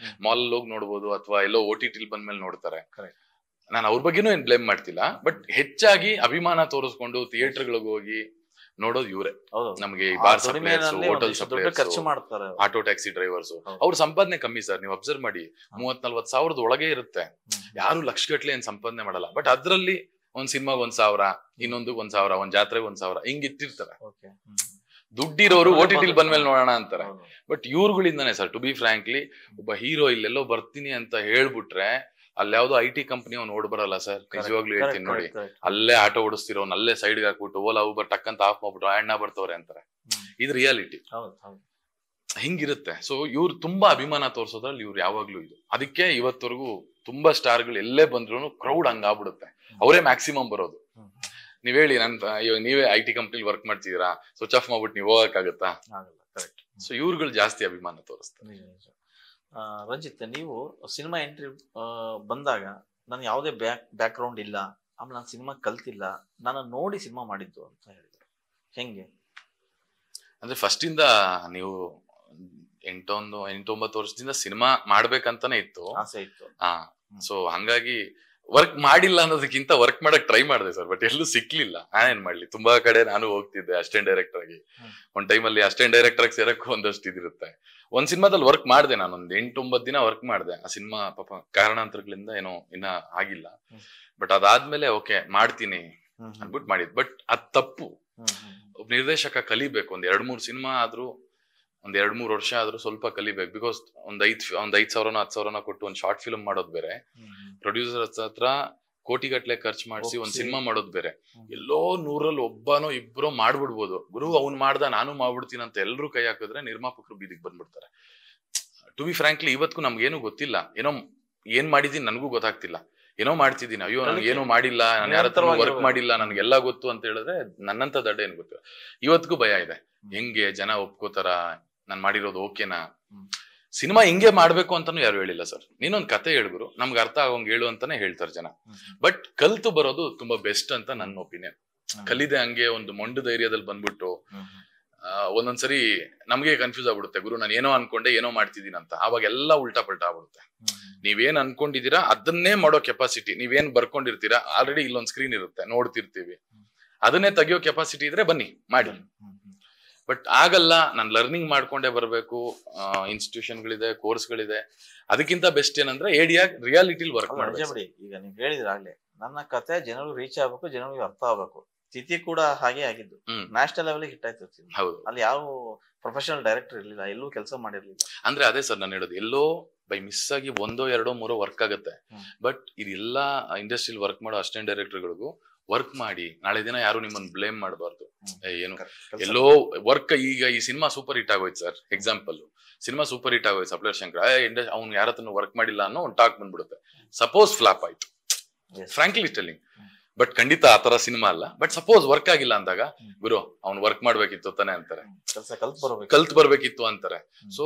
ಮಾಲ್ ಹೋಗಿ ನೋಡ್ಬೋದು, ಅಥವಾ ಎಲ್ಲೋ OTT ಬಂದ್ಮೇಲೆ ನೋಡ್ತಾರೆ. ನಾನು ಅವ್ರ ಬಗ್ಗೆನೂ ಏನ್ ಬ್ಲೇಮ್ ಮಾಡ್ತಿಲ್ಲ. ಬಟ್ ಹೆಚ್ಚಾಗಿ ಅಭಿಮಾನ ತೋರಿಸ್ಕೊಂಡು ಥಿಯೇಟರ್ಗಳಿಗೆ ಹೋಗಿ ನೋಡೋದು ಇವ್ರೆ. ನಮ್ಗೆ bar suppliers, hotel suppliers, auto taxi drivers, ಅವ್ರ ಸಂಪಾದನೆ ಕಮ್ಮಿ ಸರ್. ನೀವು ಅಬ್ಸರ್ವ್ ಮಾಡಿ, 30-40 ಸಾವಿರದ ಒಳಗೆ ಇರುತ್ತೆ. ಯಾರು ಲಕ್ಷ ಗಟ್ಲೆ ಏನ್ ಸಂಪಾದನೆ ಮಾಡಲ್ಲ. ಬಟ್ ಅದ್ರಲ್ಲಿ ಒಂದ್ ಸಿನಿಮಾಗ್ 1,000, ಇನ್ನೊಂದು 1,000, ಒಂದ್ ಜಾತ್ರೆಗೆ 1,000 ಹಿಂಗ್ ಇಟ್ಟಿರ್ತಾರೆ. ದುಡ್ಡಿರೋರು OTT ಬಂದ್ಮೇಲೆ ನೋಡೋಣ ಅಂತಾರೆ. ಬಟ್ ಇವ್ರುಗಳಿಂದಾನೆ ಸರ್, ಟು ಬಿ ಫ್ರಾಂಕ್ಲಿ, ಒಬ್ಬ ಹೀರೋ ಇಲ್ಲೆಲ್ಲೋ ಬರ್ತೀನಿ ಅಂತ ಹೇಳ್ಬಿಟ್ರೆ ಅಲ್ಲಿ ಯಾವ್ದೋ IT ಕಂಪನಿ ಅವ್ನು ಓಡ್ ಬರಲ್ಲ ಸರ್. ನಿಜವಾಗ್ಲೂ ಹೇಳ್ತೀನಿ ನೋಡಿ, ಅಲ್ಲೇ ಆಟೋ ಓಡಿಸ್ತಿರೋನ್ ಅಲ್ಲೇ ಸೈಡ್ಗೆ ಹಾಕ್ಬಿಟ್ಟು ಓಲಾ ಊಬರ್ ಟಕ್ ಅಂತ ಆಫ್ ಮಾಡ್ಬಿಟ್ಟು ಅಣ್ಣ ಬರ್ತವ್ರೆ ಅಂತಾರೆ. ಇದು ರಿಯಾಲಿಟಿ, ಹಿಂಗಿರುತ್ತೆ. ಸೊ ಇವ್ರು ತುಂಬಾ ಅಭಿಮಾನ ತೋರ್ಸೋದ್ರಲ್ಲಿ ಇವ್ರು ಯಾವಾಗ್ಲೂ ಇದು. ಅದಕ್ಕೆ ಇವತ್ತವರೆಗೂ ತುಂಬಾ ಸ್ಟಾರ್ಗಳು ಎಲ್ಲೇ ಬಂದ್ರು ಕ್ರೌಡ್ ಹಂಗಾಗ್ಬಿಡುತ್ತೆ, ಅವರೇ ಮ್ಯಾಕ್ಸಿಮಮ್ ಬರೋದು. ನೀವ್ ಹೇಳಿ, ನೀವೇ IT ಕಂಪ್ನಿಲಿ ವರ್ಕ್ ಮಾಡ್ತಿದ್ದೀರಾ, ಸ್ವಿಚ್ ಆಫ್ ಮಾಡ್ಬಿಟ್ಟು ನೀವು ಹೋಗಕ್ಕಾಗತ್ತಾ? ಸೊ ಇವ್ರುಗಳು ಜಾಸ್ತಿ ಅಭಿಮಾನ ತೋರಿಸ್ತಾರೆ. ರಂಜಿತ್, ನೀವು ಸಿನಿಮಾ ಎಂಟ್ರಿ ಬಂದಾಗ ನಾನು ಯಾವುದೇ ಬ್ಯಾಕ್ ಗ್ರೌಂಡ್ ಇಲ್ಲ, ಆಮೇಲೆ ನಾನು ಸಿನಿಮಾ ಕಲ್ತಿಲ್ಲ, ನಾನು ನೋಡಿ ಸಿನಿಮಾ ಮಾಡಿದ್ದು ಅಂತ ಹೇಳಿದ್ರು. ಹೆಂಗೆ ಅಂದ್ರೆ ಫಸ್ಟ್ ಇಂದ ನೀವು 8-9 ವರ್ಷದಿಂದ ಸಿನಿಮಾ ಮಾಡ್ಬೇಕಂತಾನೆ ಇತ್ತು, ಆಸೆ ಇತ್ತು. ಸೊ ಹಂಗಾಗಿ ವರ್ಕ್ ಮಾಡಿಲ್ಲ ಅನ್ನೋದಕ್ಕಿಂತ ವರ್ಕ್ ಮಾಡಕ್ ಟ್ರೈ ಮಾಡಿದೆ ಸರ್. ಬಟ್ ಎಲ್ಲೂ ಸಿಕ್ಲಿಲ್ಲ. ನಾನೇನ್ ಮಾಡ್ಲಿ, ತುಂಬಾ ಕಡೆ ನಾನು ಹೋಗ್ತಿದ್ದೆ ಅಸಿಸ್ಟೆಂಟ್ ಡೈರೆಕ್ಟರ್ ಆಗಿ. ಒಂದ್ ಟೈಮಲ್ಲಿ ಅಸಿಸ್ಟೆಂಟ್ ಡೈರೆಕ್ಟರ್ ಆಗಿ ಸೇರಕ್ಕೂ ಒಂದಷ್ಟು ಇದಿರುತ್ತೆ. ಒಂದ್ ಸಿನಿಮಾದಲ್ಲಿ ವರ್ಕ್ ಮಾಡಿದೆ, ನಾನು ಒಂದ್ 8-9 ದಿನ ವರ್ಕ್ ಮಾಡಿದೆ. ಆ ಸಿನಿಮಾ ಪಾಪ ಕಾರಣಾಂತರಗಳಿಂದ ಏನೋ ಇನ್ನ ಆಗಿಲ್ಲ. ಬಟ್ ಅದಾದ್ಮೇಲೆ ಓಕೆ ಮಾಡ್ತೀನಿ ಅನ್ಬಿಟ್ಟು ಮಾಡಿದ್. ಬಟ್ ಅದ್ ತಪ್ಪು. ಒಬ್ಬ ನಿರ್ದೇಶಕ ಕಲಿಬೇಕು. ಒಂದ್ 2-3 ಸಿನಿಮಾ ಆದ್ರೂ, ಒಂದ್ 2-3 ವರ್ಷ ಆದ್ರೂ ಸ್ವಲ್ಪ ಕಲಿಬೇಕು. ಬಿಕಾಸ್ ಒಂದ್ 5,000 10,000 ಕೊಟ್ಟು ಒಂದ್ ಶಾರ್ಟ್ ಫಿಲ್ಮ್ ಮಾಡೋದ್ ಬೇರೆ, ಪ್ರೊಡ್ಯೂಸರ್ ಹತ್ರ ಕೋಟಿಗಟ್ಲೆ ಖರ್ಚು ಮಾಡಿಸಿ ಒಂದ್ ಸಿನಿಮಾ ಮಾಡೋದ್ ಬೇರೆ. ಎಲ್ಲೋ 100ರಲ್ಲಿ ಒಬ್ಬನೋ ಇಬ್ಬರೋ ಮಾಡ್ಬಿಡ್ಬೋದು. ಗುರು ಅವ್ನ್ ಮಾಡ್ದ ನಾನು ಮಾಡ್ಬಿಡ್ತೀನಿ ಅಂತ ಎಲ್ರು ಕೈ ಹಾಕಿದ್ರೆ ನಿರ್ಮಾಪಕರು ಬೀದಿಗೆ ಬಂದ್ಬಿಡ್ತಾರೆ. ಟು ಬಿ ಫ್ರಾಂಕ್ಲಿ ಇವತ್ಗೂ ನಮ್ಗೇನು ಗೊತ್ತಿಲ್ಲ. ಏನೋ ಏನ್ ಮಾಡಿದೀನಿ ನನಗೂ ಗೊತ್ತಾಗ್ತಿಲ್ಲ. ಏನೋ ಮಾಡ್ತಿದ್ದೀನಿ, ಅಯ್ಯೋ ನಾನು ಏನೋ ಮಾಡಿಲ್ಲ, ನಾನು ಯಾರ ಹತ್ರ ವರ್ಕ್ ಮಾಡಿಲ್ಲ, ನನ್ಗೆಲ್ಲ ಗೊತ್ತು ಅಂತ ಹೇಳಿದ್ರೆ ನನ್ನಂತ ದಡ್ಡ ಏನ್ ಗೊತ್ತಿಲ್ಲ. ಇವತ್ತಿಗೂ ಭಯ ಇದೆ, ಹೆಂಗೆ ಜನ ಒಪ್ಕೋತಾರ, ನಾನ್ ಮಾಡಿರೋದು ಓಕೆನಾ, ಸಿನಿಮಾ ಹಿಂಗೆ ಮಾಡ್ಬೇಕು ಅಂತಾನು ಯಾರು ಹೇಳಿಲ್ಲ ಸರ್. ನೀನೊಂದ್ ಕತೆ ಹೇಳ್ಗುರು, ನಮ್ಗೆ ಅರ್ಥ ಆಗೋಂಗ್ ಹೇಳು ಅಂತಾನೆ ಹೇಳ್ತಾರೆ ಜನ. ಬಟ್ ಕಲ್ತು ಬರೋದು ತುಂಬಾ ಬೆಸ್ಟ್ ಅಂತ ನನ್ನ ಒಪಿನಿಯನ್. ಕಲಿದೆ ಹಂಗೆ ಒಂದು ಮೊಂಡು ಧೈರ್ಯದಲ್ಲಿ ಬಂದ್ಬಿಟ್ಟು ಒಂದೊಂದ್ಸರಿ ನಮ್ಗೆ ಕನ್ಫ್ಯೂಸ್ ಆಗ್ಬಿಡುತ್ತೆ, ಗುರು ನಾನು ಏನೋ ಅನ್ಕೊಂಡೆ ಏನೋ ಮಾಡ್ತಿದ್ದೀನಿ ಅಂತ. ಅವಾಗ ಎಲ್ಲ ಉಲ್ಟಾ ಪಲ್ಟಾ ಆಗ್ಬಿಡುತ್ತೆ. ನೀವೇನ್ ಅನ್ಕೊಂಡಿದೀರಾ ಅದನ್ನೇ ಮಾಡೋ ಕೆಪಾಸಿಟಿ, ನೀವೇನ್ ಬರ್ಕೊಂಡಿರ್ತೀರಾ ಆಲ್ರೆಡಿ ಇಲ್ಲೊಂದ್ ಸ್ಕ್ರೀನ್ ಇರುತ್ತೆ, ನೋಡ್ತಿರ್ತೀವಿ, ಅದನ್ನೇ ತೆಗಿಯೋ ಕೆಪಾಸಿಟಿ ಇದ್ರೆ ಬನ್ನಿ ಮಾಡಿ. ಬಟ್ ಆಗಲ್ಲ, ನಾನು ಲರ್ನಿಂಗ್ ಮಾಡ್ಕೊಂಡೇ ಬರ್ಬೇಕು, ಇನ್ಸ್ಟಿಟ್ಯೂಷನ್ಗಳಿದೆ, ಕೋರ್ಸ್ಗಳಿದೆ. ಅದಕ್ಕಿಂತ ಬೆಸ್ಟ್ ಏನಂದ್ರೆ ಏಡಿಯಾಗಿ ರಿಯಾಲಿಟಿಲಿ ವರ್ಕ್ ಮಾಡಬೇಕು. ಈಗ ನೀವ್ ಹೇಳಿದ್ರಾಗ್ಲೇ ನನ್ನ ಕತೆ ಜನರು ರೀಚ್ ಆಗ್ಬೇಕು, ಜನರಿಗೆ ಅರ್ಥ ಆಗ್ಬೇಕು. ತಿಥಿ ಕೂಡ ಹಾಗೆ ಆಗಿದ್ದು, ನ್ಯಾಷನಲ್ ಲೆವೆಲ್ ಹಿಟ್ ಆಯ್ತು. ಹೌದು, ಅಲ್ಲಿ ಯಾವ ಪ್ರೊಫೆಷನಲ್ ಡೈರೆಕ್ಟರ್ ಇರ್ಲಿಲ್ಲ, ಎಲ್ಲೂ ಕೆಲಸ ಮಾಡಿರ್ಲಿಲ್ಲ. ಅಂದ್ರೆ ಅದೇ ಸರ್ ನಾನು ಹೇಳೋದು, ಎಲ್ಲೋ ಬೈ ಮಿಸ್ ಆಗಿ 1, 2, 3 ವರ್ಕ್ ಆಗುತ್ತೆ. ಬಟ್ ಇದೆಲ್ಲ ಇಂಡಸ್ಟ್ರಿಯಲ್ಲಿ ವರ್ಕ್ ಮಾಡೋ ಅಸಿಸ್ಟೆಂಟ್ ಡೈರೆಕ್ಟರ್ಗಳಿಗೂ ವರ್ಕ್ ಮಾಡಿ ನಾಳೆ ದಿನ ಯಾರು ನಿಮ್ಮನ್ನ ಬ್ಲೇಮ್ ಮಾಡಬಾರ್ದು. ಏನು ಎಲ್ಲೋ ವರ್ಕ್, ಈಗ ಈ ಸಿನಿಮಾ ಸೂಪರ್ ಹಿಟ್ ಆಗೋಯ್ತು sir, example cinema super hit ಆಗೋಯ್ತು, ಸಪ್ಲೈರ್ ಶಂಕರ್ ಅವ್ನು ಯಾರ ಹತ್ರ ವರ್ಕ್ ಮಾಡಿಲ್ಲ ಅನ್ನೋ ಒಂದು ಟಾಕ್ ಬಂದ್ಬಿಡುತ್ತೆ. ಸಪೋಸ್ ಫ್ಲಾಪ್ ಆಯ್ತು, ಫ್ರಾಂಕ್ಲಿ ಟೆಲ್ಲಿಂಗ್, ಬಟ್ ಖಂಡಿತ ಆತರ ಸಿನಿಮಾ ಅಲ್ಲ. ಬಟ್ ಸಪೋಸ್ ವರ್ಕ್ ಆಗಿಲ್ಲ ಅಂದಾಗ, ಗುರು ಅವ್ನು ವರ್ಕ್ ಮಾಡ್ಬೇಕಿತ್ತು ತಾನೆ ಅಂತಾರೆ, ಕಲ್ತ್ ಬರ್ಬೇಕಿತ್ತು ಅಂತಾರೆ. ಸೊ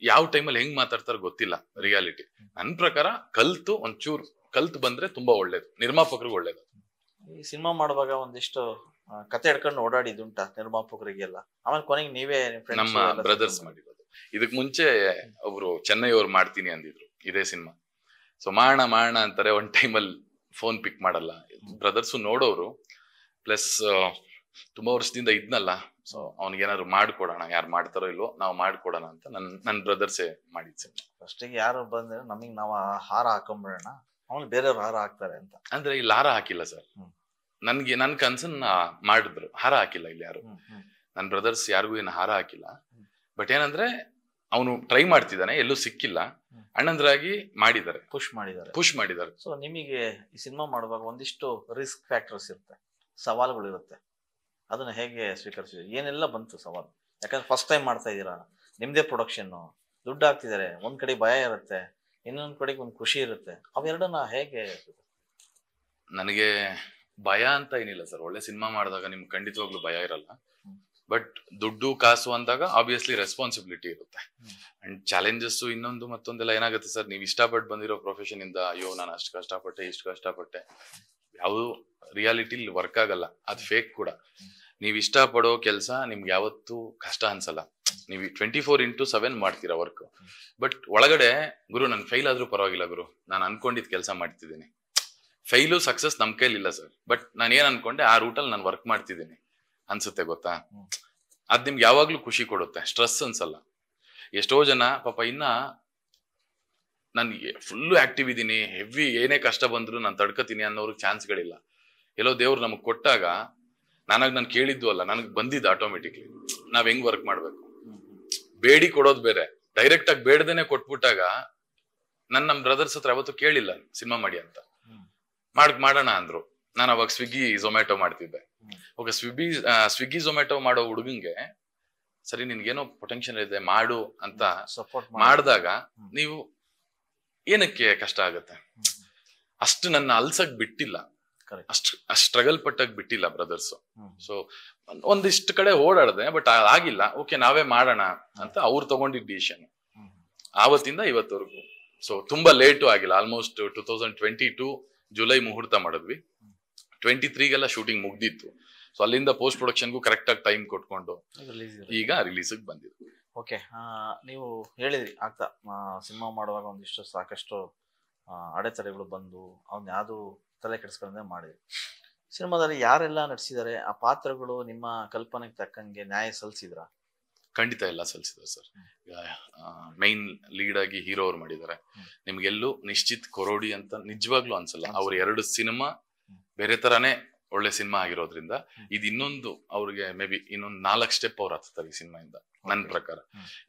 ಯಾವ ಟೈಮಲ್ಲಿ ಹೆಂಗ್ ಮಾತಾಡ್ತಾರ ಗೊತ್ತಿಲ್ಲ. ರಿಯಾಲಿಟಿ ನನ್ ಪ್ರಕಾರ ಕಲ್ತು ಒಂಚೂರು ಕಲ್ತು ಬಂದ್ರೆ ತುಂಬಾ ಒಳ್ಳೇದು, ನಿರ್ಮಾಪಕರಿಗೆ ಒಳ್ಳೇದು. ಈ ಸಿನಿಮಾ ಮಾಡುವಾಗ ಒಂದಿಷ್ಟು ಕತೆ ಹಿಡ್ಕೊಂಡು ಓಡಾಡಿದುಂಟ ನಿರ್ಮಾಪಕರಿಗೆಲ್ಲ, ಆಮೇಲೆ ಕೊನೆಗೆ ನೀವೇ ನಮ್ಮ ಬ್ರದರ್ಸ್ ಮಾಡಿರೋದು. ಇದಕ್ ಮುಂಚೆ ಒಬ್ರು ಚೆನ್ನೈ ಅವ್ರು ಮಾಡ್ತೀನಿ ಅಂದಿದ್ರು ಇದೇ ಸಿನಿಮಾ. ಸೊ ಮಾಡೋಣ ಅಂತಾರೆ, ಒಂದ್ ಟೈಮಲ್ಲಿ ಫೋನ್ ಪಿಕ್ ಮಾಡಲ್ಲ. ಬ್ರದರ್ಸು ನೋಡೋರು, ಪ್ಲಸ್ ತುಂಬಾ ವರ್ಷದಿಂದ ಇದ್ನಲ್ಲ, ಸೊ ಅವ್ನಿಗೇನಾದ್ರು ಮಾಡ್ಕೊಡೋಣ, ಯಾರು ಮಾಡ್ತಾರೋ ಇಲ್ವೋ ನಾವು ಮಾಡ್ಕೊಡೋಣ ಅಂತ ನನ್ ಬ್ರದರ್ಸೇ ಮಾಡಿದ್. ಫಸ್ಟಿಗೆ ಯಾರು ಬಂದ್ರೆ ನಮಗ್ ನಾವು ಹಾರ ಹಾಕೊಂಡ್ಬಿಡೋಣ, ಆಮೇಲೆ ಬೇರೆಯವ್ರು ಹಾರ ಹಾಕ್ತಾರೆ ಅಂತ. ಅಂದ್ರೆ ಇಲ್ಲಿ ಹಾರ ಹಾಕಿಲ್ಲ ಸರ್, ನನ್ ಕನ್ಸನ್ನ ಮಾಡಿದ್ರು, ಹಾರ ಹಾಕಿಲ್ಲ ಇಲ್ಲಿ ಯಾರು. ನನ್ ಬ್ರದರ್ಸ್ ಯಾರಿಗೂ ಏನು ಹಾರ ಹಾಕಿಲ್ಲ. ಬಟ್ ಏನಂದ್ರೆ ಅವನು ಟ್ರೈ ಮಾಡ್ತಿದ್ದಾನೆ, ಎಲ್ಲೂ ಸಿಕ್ಕಿಲ್ಲ, ಅಣ್ಣಂದ್ರಾಗಿ ಮಾಡಿದ್ದಾರೆ, ಪುಷ್ ಮಾಡಿದ್ದಾರೆ. ಸೊ ನಿಮಗೆ ಈ ಸಿನಿಮಾ ಮಾಡುವಾಗ ಒಂದಿಷ್ಟು ರಿಸ್ಕ್ ಫ್ಯಾಕ್ಟರ್ಸ್ ಇರುತ್ತೆ, ಸವಾಲುಗಳು ಇರುತ್ತೆ, ಅದನ್ನ ಹೇಗೆ ಸ್ವೀಕರಿಸಿದ್ರಿ? ಏನೆಲ್ಲ ಬಂತು ಸವಾಲು? ಯಾಕಂದ್ರೆ ಫಸ್ಟ್ ಟೈಮ್ ಮಾಡ್ತಾ ಇದ್ದೀರಾ, ನಿಮ್ದೇ ಪ್ರೊಡಕ್ಷನ್, ದುಡ್ಡು ಹಾಕ್ತಿದ್ದಾರೆ, ಒಂದ್ ಕಡೆ ಭಯ ಇರುತ್ತೆ, ಇನ್ನೊಂದ್ ಕಡೆಗೆ ಒಂದು ಖುಷಿ ಇರುತ್ತೆ. ಅವೆರಡನ್ನ ಹೇಗೆ? ನನಗೆ ಭಯ ಅಂತ ಏನಿಲ್ಲ ಸರ್, ಒಳ್ಳೆ ಸಿನಿಮಾ ಮಾಡಿದಾಗ ನಿಮ್ಗೆ ಖಂಡಿತವಾಗ್ಲೂ ಭಯ ಇರಲ್ಲ. ಬಟ್ ದುಡ್ಡು ಕಾಸು ಅಂದಾಗ ಆಬ್ವಿಯಸ್ಲಿ ರೆಸ್ಪಾನ್ಸಿಬಿಲಿಟಿ ಇರುತ್ತೆ. ಅಂಡ್ ಚಾಲೆಂಜಸ್ ಇನ್ನೊಂದು ಮತ್ತೊಂದೆಲ್ಲ ಏನಾಗುತ್ತೆ ಸರ್, ನೀವು ಇಷ್ಟಪಟ್ಟು ಬಂದಿರೋ ಪ್ರೊಫೆಷನ್ ಇಂದ ಅಯ್ಯೋ ನಾನು ಅಷ್ಟು ಕಷ್ಟಪಟ್ಟೆ ಇಷ್ಟು ಕಷ್ಟಪಟ್ಟೆ, ಯಾವುದು ರಿಯಾಲಿಟಿಲಿ ವರ್ಕ್ ಆಗಲ್ಲ, ಅದು ಫೇಕ್ ಕೂಡ. ನೀವು ಇಷ್ಟಪಡೋ ಕೆಲಸ ನಿಮ್ಗೆ ಯಾವತ್ತೂ ಕಷ್ಟ ಅನ್ಸಲ್ಲ. ನೀವು 24/7 ಮಾಡ್ತೀರಾ ವರ್ಕ್. ಬಟ್ ಒಳಗಡೆ ಗುರು ನನ್ ಫೈಲ್ ಆದ್ರೂ ಪರವಾಗಿಲ್ಲ ಗುರು, ನಾನು ಅನ್ಕೊಂಡಿದ್ ಕೆಲಸ ಮಾಡ್ತಿದ್ದೀನಿ. ಫೈಲು ಸಕ್ಸಸ್ ನಮ್ ಕೈಲಿ ಇಲ್ಲ ಸರ್, ಬಟ್ ನಾನು ಏನ್ ಅನ್ಕೊಂಡೆ ಆ ರೂಟಲ್ಲಿ ನಾನು ವರ್ಕ್ ಮಾಡ್ತಿದ್ದೀನಿ ಅನ್ಸುತ್ತೆ, ಗೊತ್ತಾ? ಅದ್ ನಿಮ್ಗೆ ಯಾವಾಗ್ಲೂ ಖುಷಿ ಕೊಡುತ್ತೆ, ಸ್ಟ್ರೆಸ್ ಅನ್ಸಲ್ಲ. ಎಷ್ಟೋ ಜನ ಪಾಪ ಇನ್ನ ನನ್ಗೆ ಫುಲ್ಲು ಆಕ್ಟಿವ್ ಇದೀನಿ, ಹೆವಿ ಏನೇ ಕಷ್ಟ ಬಂದ್ರು ನಾನು ತಡ್ಕತೀನಿ ಅನ್ನೋರ್ಗೆ ಚಾನ್ಸ್ಗಳಿಲ್ಲ. ಎಲ್ಲೋ ದೇವ್ರು ನಮಗ್ ಕೊಟ್ಟಾಗ ನಾನು ಕೇಳಿದ್ದು ಅಲ್ಲ, ನನಗ್ ಬಂದಿದ್ದು ಆಟೋಮೆಟಿಕ್ಲಿ. ನಾವ್ ಹೆಂಗ್ ವರ್ಕ್ ಮಾಡ್ಬೇಕು, ಬೇಡಿ ಕೊಡೋದ್ ಬೇರೆ, ಡೈರೆಕ್ಟ್ ಆಗಿ ಬೇಡದೇನೆ ಕೊಟ್ಬಿಟ್ಟಾಗ ನಮ್ ಬ್ರದರ್ಸ್ ಹತ್ರ ಯಾವತ್ತೂ ಕೇಳಿಲ್ಲ ಸಿನಿಮಾ ಮಾಡಿ ಅಂತ. ಮಾಡೋಣ ಅಂದ್ರು. ನಾನು ಅವಾಗ ಸ್ವಿಗ್ಗಿ ಝೊಮ್ಯಾಟೊ ಮಾಡ್ತಿದ್ದೆ. ಓಕೆ, ಸ್ವಿಗ್ಗಿ ಝೊಮ್ಯಾಟೊ ಮಾಡೋ ಹುಡುಗಂಗೆ ಸರಿ ನಿನ್ಗೇನೋ ಪೊಟೆನ್ಶಿಯಲ್ ಇದೆ ಮಾಡು ಅಂತ ಸಪೋರ್ಟ್ ಮಾಡಿದಾಗ ನೀವು ಏನಕ್ಕೆ ಕಷ್ಟ ಆಗತ್ತೆ? ಅಷ್ಟು ನನ್ನ ಅಲ್ಸಕ್ ಬಿಟ್ಟಿಲ್ಲ, ಅಷ್ಟು ಸ್ಟ್ರಗಲ್ ಪಟ್ಟಾಗ ಬಿಟ್ಟಿಲ್ಲ ಬ್ರದರ್ಸ್. ಸೊ ಒಂದಿಷ್ಟು ಕಡೆ ಓಡಾಡದೆ, ಬಟ್ ಆಗಿಲ್ಲ. ಓಕೆ ನಾವೇ ಮಾಡೋಣ ಅಂತ ಅವ್ರು ತಗೊಂಡಿದ್ದ ಡಿಸಿಷನ್ ಆವತ್ತಿಂದ ಇವತ್ತವರೆಗೂ. ಸೊ ತುಂಬಾ ಲೇಟು ಆಗಿಲ್ಲ. ಆಲ್ಮೋಸ್ಟ್ 2022 ಜುಲೈ ಮುಹೂರ್ತ ಮಾಡಿದ್ವಿ, 23ಗೆಲ್ಲ ಶೂಟಿಂಗ್ ಮುಗ್ದಿತ್ತು. ಸೊ ಅಲ್ಲಿಂದ ಪೋಸ್ಟ್ ಪ್ರೊಡಕ್ಷನ್ಗೂ ಕರೆಕ್ಟ್ ಆಗಿ ಟೈಮ್ ಕೊಟ್ಕೊಂಡು ಈಗ ರಿಲೀಸ್ ಬಂದಿದ್ವಿ. ಓಕೆ, ನೀವು ಹೇಳಿದ್ರಿ ಆಗ್ತಾ ಸಿನಿಮಾ ಮಾಡುವಾಗ ಒಂದಿಷ್ಟು ಸಾಕಷ್ಟು ಅಡೆತಡೆಗಳು ಬಂದು ಅವ್ನ ಯಾವ್ದು ತಲೆ ಕೆಡಿಸ್ಕೊಂಡೆ ಮಾಡಿದ್ರಿ. ಸಿನಿಮಾದಲ್ಲಿ ಯಾರೆಲ್ಲ ನಟಿಸಿದ್ದಾರೆ, ಆ ಪಾತ್ರಗಳು ನಿಮ್ಮ ಕಲ್ಪನೆಗೆ ತಕ್ಕಂಗೆ ನ್ಯಾಯ ಸಲ್ಲಿಸಿದ್ರ? ಖಂಡಿತ ಎಲ್ಲ ಸಲ್ಲಿಸಿದ್ರು ಸರ್. ಮೈನ್ ಲೀಡ್ ಆಗಿ ಹೀರೋ ಅವ್ರು ಮಾಡಿದ್ದಾರೆ. ನಿಮ್ಗೆಲ್ಲೂ ನಿಶ್ಚಿತ್ ಕೊರೋಡಿ ಅಂತ ನಿಜವಾಗ್ಲೂ ಅನ್ಸಲ್ಲ. ಅವ್ರ 2 ಸಿನಿಮಾ ಬೇರೆ ತರಾನೇ ಒಳ್ಳೆ ಸಿನಿಮಾ ಆಗಿರೋದ್ರಿಂದ ಇದು ಇನ್ನೊಂದು ಅವ್ರಿಗೆ ಮೇ ಬಿ ಇನ್ನೊಂದು 4 ಸ್ಟೆಪ್ ಅವ್ರು ಹತ್ತಾರೆ ಈ ಸಿನಿಮಾ ಇಂದ. ನನ್ನ ಪ್ರಕಾರ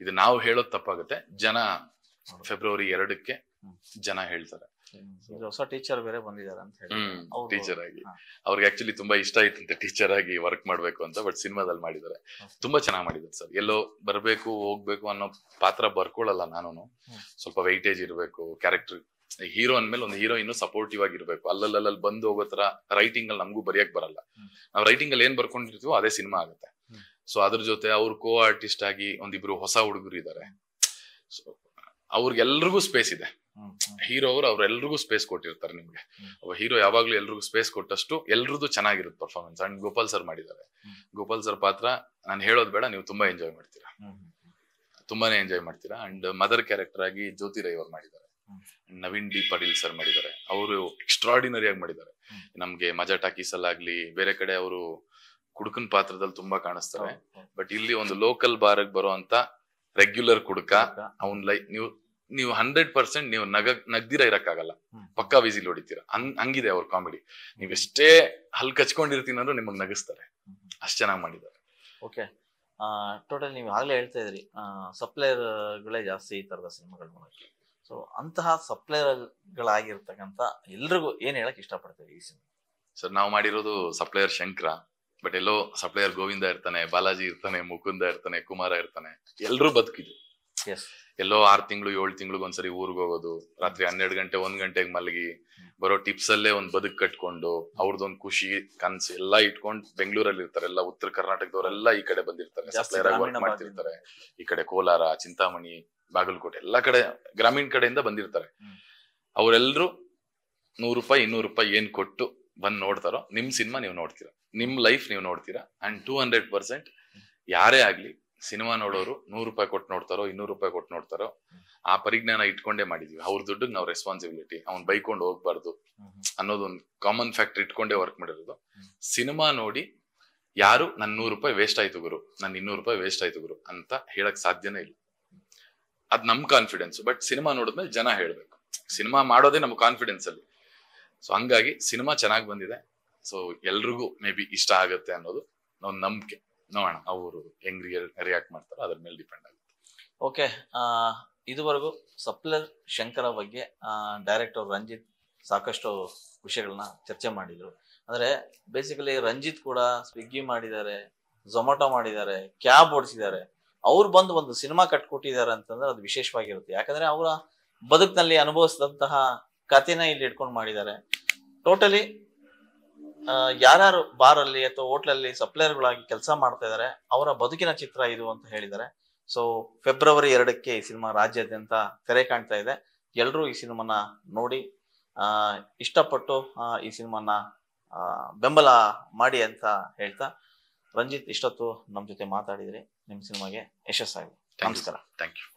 ಇದು ನಾವು ಹೇಳೋದು ತಪ್ಪಾಗುತ್ತೆ, ಜನ ಫೆಬ್ರವರಿ 2ಕ್ಕೆ ಜನ ಹೇಳ್ತಾರೆ. ಹೊಸ ಟೀಚರ್ ಬೇರೆ ಬಂದಿದ್ದಾರೆ ಅಂತ ಹೇಳಿ, ಟೀಚರ್ ಆಗಿ ಅವ್ರಿಗೆ ಆಕ್ಚುಲಿ ತುಂಬಾ ಇಷ್ಟ ಆಯ್ತಂತೆ ಟೀಚರ್ ಆಗಿ ವರ್ಕ್ ಮಾಡ್ಬೇಕು ಅಂತ. ಬಟ್ ಸಿನಿಮಾದಲ್ಲಿ ಮಾಡಿದ್ದಾರೆ, ತುಂಬಾ ಚೆನ್ನಾಗಿ ಮಾಡಿದ್ದಾರೆ ಸರ್. ಎಲ್ಲೋ ಬರ್ಬೇಕು ಹೋಗ್ಬೇಕು ಅನ್ನೋ ಪಾತ್ರ ಬರ್ಕೊಳ್ಳಲ್ಲ ನಾನು. ಸ್ವಲ್ಪ ವೈಟೇಜ್ ಇರ್ಬೇಕು ಕ್ಯಾರೆಕ್ಟರ್. ಹೀರೋ ಅಂದ್ಮೇಲೆ ಒಂದು ಹೀರೋಯಿನ್ ಸಪೋರ್ಟಿವ್ ಆಗಿರ್ಬೇಕು. ಅಲ್ಲಲ್ಲಿ ಬಂದು ಹೋಗೋ ತರ ರೈಟಿಂಗ್ ಅಲ್ಲಿ ನಮಗೂ ಬರೆಯಕ್ ಬರಲ್ಲ. ನಾವು ರೈಟಿಂಗ್ ಅಲ್ಲಿ ಏನ್ ಬರ್ಕೊಂಡಿರ್ತೀವೋ ಅದೇ ಸಿನಿಮಾ ಆಗುತ್ತೆ. ಸೊ ಅದ್ರ ಜೊತೆ ಅವ್ರು ಕೋ ಆರ್ಟಿಸ್ಟ್ ಆಗಿ ಒಂದಿಬ್ರು ಹೊಸ ಹುಡುಗರು ಇದ್ದಾರೆ. ಸೊ ಅವ್ರಿಗೆಲ್ರಿಗೂ ಸ್ಪೇಸ್ ಇದೆ. ಹೀರೋ ಅವ್ರೆಲ್ರಿಗೂ ಸ್ಪೇಸ್ ಕೊಟ್ಟಿರ್ತಾರೆ. ನಿಮ್ಗೆ ಒಬ್ಬ ಹೀರೋ ಯಾವಾಗ್ಲೂ ಎಲ್ರಿಗೂ ಸ್ಪೇಸ್ ಕೊಟ್ಟಷ್ಟು ಎಲ್ರದ್ದು ಚೆನ್ನಾಗಿರುತ್ತೆ ಪರ್ಫಾರ್ಮೆನ್ಸ್. ಅಂಡ್ ಗೋಪಾಲ್ ಸರ್ ಮಾಡಿದ್ದಾರೆ. ಗೋಪಾಲ್ ಸರ್ ಪಾತ್ರ ನಾನು ಹೇಳೋದ್ ಬೇಡ, ನೀವು ತುಂಬಾ ಎಂಜಾಯ್ ಮಾಡ್ತೀರಾ, ತುಂಬಾನೇ ಎಂಜಾಯ್ ಮಾಡ್ತೀರಾ. ಅಂಡ್ ಮದರ್ ಕ್ಯಾರೆಕ್ಟರ್ ಆಗಿ ಜ್ಯೋತಿ ರೈ ಅವ್ರು ಮಾಡಿದ್ದಾರೆ. ನವೀನ್ ಡಿ ಪಾಟೀಲ್ ಸರ್ ಮಾಡಿದ್ದಾರೆ. ಅವರು ಎಕ್ಸ್ಟ್ರಾರ್ಡಿನರಿ ಆಗಿ ಮಾಡಿದ್ದಾರೆ. ನಮ್ಗೆ ಮಜಾ ಟಾಕೀಸ್ ಅಲ್ಲಾಗ್ಲಿ ಬೇರೆ ಕಡೆ ಅವರು ಕುಡುಕನ್ ಪಾತ್ರದಲ್ಲಿ ತುಂಬಾ ಕಾಣಿಸ್ತಾರೆ. ಬಟ್ ಇಲ್ಲಿ ಒಂದು ಲೋಕಲ್ ಬಾರ್ಗ್ ಬರುವಂತ ರೆಗ್ಯುಲರ್ ಕುಡುಕ ಅವನ್ ನೀವು 100% ನೀವು ನಗ್ದಿರ ಇರಕ್ಕಾಗಲ್ಲ, ಪಕ್ಕಾ ವಿಸಿಲ್ ಹೊಡಿತೀರಾ. ಹಂಗಿದೆ ಅವ್ರ ಕಾಮಿಡಿ. ನೀವ್ ಎಷ್ಟೇ ಹಲ್ ಕಚ್ಕೊಂಡಿರ್ತೀನಿ ಅಂದ್ರೂ ನಿಮಗ್ ನಗಿಸ್ತಾರೆ. ಅಷ್ಟ್ ಚೆನ್ನಾಗಿ ಮಾಡಿದ್ದಾರೆ. ಓಕೆ, ಟೋಟಲ್ ನೀವು ಆಗ್ಲೇ ಹೇಳ್ತಾ ಇದ್ರಿ ಸಪ್ಲೈಯರ್ಗಳೇ ಜಾಸ್ತಿ ಈ ತರದ ಸಿನಿಮಾಗಳು ನೋಡಕ್ಕೆ. ಸೊ ಅಂತಹ ಸಪ್ಲೈಯರ್ಗಳಾಗಿರ್ತಕ್ಕಂಥ ಎಲ್ರಿಗೂ ಏನ್ ಹೇಳಕ್ ಇಷ್ಟಪಡ್ತೀವಿ ಈ ಸಿನಿಮಾ? ಸರ್ ನಾವು ಮಾಡಿರೋದು supplier Shankara, but yellow supplier Govinda ಇರ್ತಾನೆ, ಬಾಲಾಜಿ ಇರ್ತಾನೆ, ಮುಕುಂದ ಇರ್ತಾನೆ, ಕುಮಾರ ಇರ್ತಾನೆ. ಎಲ್ರೂ ಬದುಕಿದ್ರು. ಎಲ್ಲೋ 6 ತಿಂಗಳು 7 ತಿಂಗಳಿಗೆ ಒಂದ್ಸರಿ ಊರ್ಗ್ ಹೋಗೋದು, ರಾತ್ರಿ 12 ಗಂಟೆ 1 ಗಂಟೆಗೆ ಮಲಗಿ ಬರೋ ಟಿಪ್ಸ್ ಅಲ್ಲೇ ಒಂದ್ ಬದುಕ್ ಕಟ್ಕೊಂಡು ಅವ್ರದೊಂದ್ ಖುಷಿ ಕನ್ಸು ಎಲ್ಲಾ ಇಟ್ಕೊಂಡು ಬೆಂಗಳೂರಲ್ಲಿ ಇರ್ತಾರೆ. ಎಲ್ಲ ಉತ್ತರ ಕರ್ನಾಟಕದವರೆಲ್ಲ ಈ ಕಡೆ ಬಂದಿರ್ತಾರೆ, ಸಪ್ಲೈಯರ್ ಆಗಿ ವರ್ಕ್ ಮಾಡ್ತಿರ್ತಾರೆ. ಈ ಕಡೆ ಕೋಲಾರ, ಚಿಂತಾಮಣಿ, ಬಾಗಲಕೋಟೆ ಎಲ್ಲಾ ಕಡೆ ಗ್ರಾಮೀಣ ಕಡೆಯಿಂದ ಬಂದಿರ್ತಾರೆ. ಅವರೆಲ್ಲರೂ 100 ರೂಪಾಯಿ 200 ರೂಪಾಯಿ ಏನ್ ಕೊಟ್ಟು ಬಂದ್ ನೋಡ್ತಾರೋ ನಿಮ್ ಸಿನಿಮಾ ನೀವು ನೋಡ್ತೀರಾ, ನಿಮ್ ಲೈಫ್ ನೀವು ನೋಡ್ತೀರಾ. ಅಂಡ್ 200% ಯಾರೇ ಆಗ್ಲಿ ಸಿನಿಮಾ ನೋಡೋರು 100 ರೂಪಾಯಿ ಕೊಟ್ಟು ನೋಡ್ತಾರೋ 200 ರೂಪಾಯಿ ಕೊಟ್ಟು ನೋಡ್ತಾರೋ ಆ ಪರಿಜ್ಞಾನ ಇಟ್ಕೊಂಡೇ ಮಾಡಿದೀವಿ. ಅವ್ರ ದುಡ್ಡಿಗೆ ನಾವು ರೆಸ್ಪಾನ್ಸಿಬಿಲಿಟಿ, ಅವ್ನ್ ಬೈಕೊಂಡು ಹೋಗ್ಬಾರ್ದು ಅನ್ನೋದೊಂದು ಕಾಮನ್ ಫ್ಯಾಕ್ಟರ್ ಇಟ್ಕೊಂಡೇ ವರ್ಕ್ ಮಾಡಿರೋದು. ಸಿನಿಮಾ ನೋಡಿ ಯಾರು ನನ್ 100 ರೂಪಾಯಿ ವೇಸ್ಟ್ ಆಯ್ತು ಗುರು, ನನ್ 200 ರೂಪಾಯಿ ವೇಸ್ಟ್ ಆಯ್ತು ಗುರು ಅಂತ ಹೇಳಕ್ ಸಾಧ್ಯನೇ ಇಲ್ಲ. ಅದ್ ನಮ್ ಕಾನ್ಫಿಡೆನ್ಸ್. ಬಟ್ ಸಿನಿಮಾ ನೋಡಿದ್ಮೇಲೆ ಜನ ಹೇಳ್ಬೇಕು. ಸಿನಿಮಾ ಮಾಡೋದೇ ನಮ್ ಕಾನ್ಫಿಡೆನ್ಸ್ ಅಲ್ಲಿ. ಸೊ ಹಂಗಾಗಿ ಸಿನಿಮಾ ಚೆನ್ನಾಗಿ ಬಂದಿದೆ. ಸೊ ಎಲ್ರಿಗೂ ಮೇ ಬಿ ಇಷ್ಟ ಆಗತ್ತೆ ಅನ್ನೋದು ಒಂದು ನಂಬಿಕೆ. ನೋಡೋಣ ಅವರು ಹೆಂಗ್ ರಿಯಾಕ್ಟ್ ಮಾಡ್ತಾರೋ ಅದ್ರ ಮೇಲೆ ಡಿಪೆಂಡ್ ಆಗುತ್ತೆ. ಓಕೆ, ಇದುವರೆಗೂ ಸಪ್ಲೈಯರ್ ಶಂಕರ ಬಗ್ಗೆ ಡೈರೆಕ್ಟರ್ ರಂಜಿತ್ ಸಾಕಷ್ಟು ವಿಷಯಗಳನ್ನ ಚರ್ಚೆ ಮಾಡಿದ್ರು. ಅಂದ್ರೆ ಬೇಸಿಕಲಿ ರಂಜಿತ್ ಕೂಡ ಸ್ವಿಗ್ಗಿ ಮಾಡಿದ್ದಾರೆ, ಝೊಮ್ಯಾಟೊ ಮಾಡಿದ್ದಾರೆ, ಕ್ಯಾಬ್ ಓಡಿಸಿದ್ದಾರೆ. ಅವ್ರು ಬಂದು ಒಂದು ಸಿನಿಮಾ ಕಟ್ಕೊಟ್ಟಿದ್ದಾರೆ ಅಂತಂದ್ರೆ ಅದು ವಿಶೇಷವಾಗಿರುತ್ತೆ. ಯಾಕಂದ್ರೆ ಅವರ ಬದುಕಿನಲ್ಲಿ ಅನುಭವಿಸಿದಂತಹ ಕಥೆನ ಇಲ್ಲಿ ಇಟ್ಕೊಂಡು ಮಾಡಿದ್ದಾರೆ. ಟೋಟಲಿ ಯಾರ್ಯಾರು ಬಾರಲ್ಲಿ ಅಥವಾ ಹೋಟ್ಲಲ್ಲಿ ಸಪ್ಲೈಯರ್ಗಳಾಗಿ ಕೆಲಸ ಮಾಡ್ತಾ ಇದ್ದಾರೆ ಅವರ ಬದುಕಿನ ಚಿತ್ರ ಇದು ಅಂತ ಹೇಳಿದ್ದಾರೆ. ಸೊ ಫೆಬ್ರವರಿ 2ಕ್ಕೆ ಈ ಸಿನಿಮಾ ರಾಜ್ಯಾದ್ಯಂತ ತೆರೆ ಕಾಣ್ತಾ ಇದೆ. ಎಲ್ಲರೂ ಈ ಸಿನಿಮಾನ ನೋಡಿ ಇಷ್ಟಪಟ್ಟು ಈ ಸಿನಿಮಾನ ಬೆಂಬಲ ಮಾಡಿ ಅಂತ ಹೇಳ್ತಾ, ರಂಜಿತ್ ಇಷ್ಟೊತ್ತು ನಮ್ಮ ಜೊತೆ ಮಾತಾಡಿದ್ರಿ. ನಿಮ್ಮ ಸಿನಿಮಾಗೆ ಯಶಸ್ಸಾಗಲಿ. ನಮಸ್ಕಾರ. Thank you.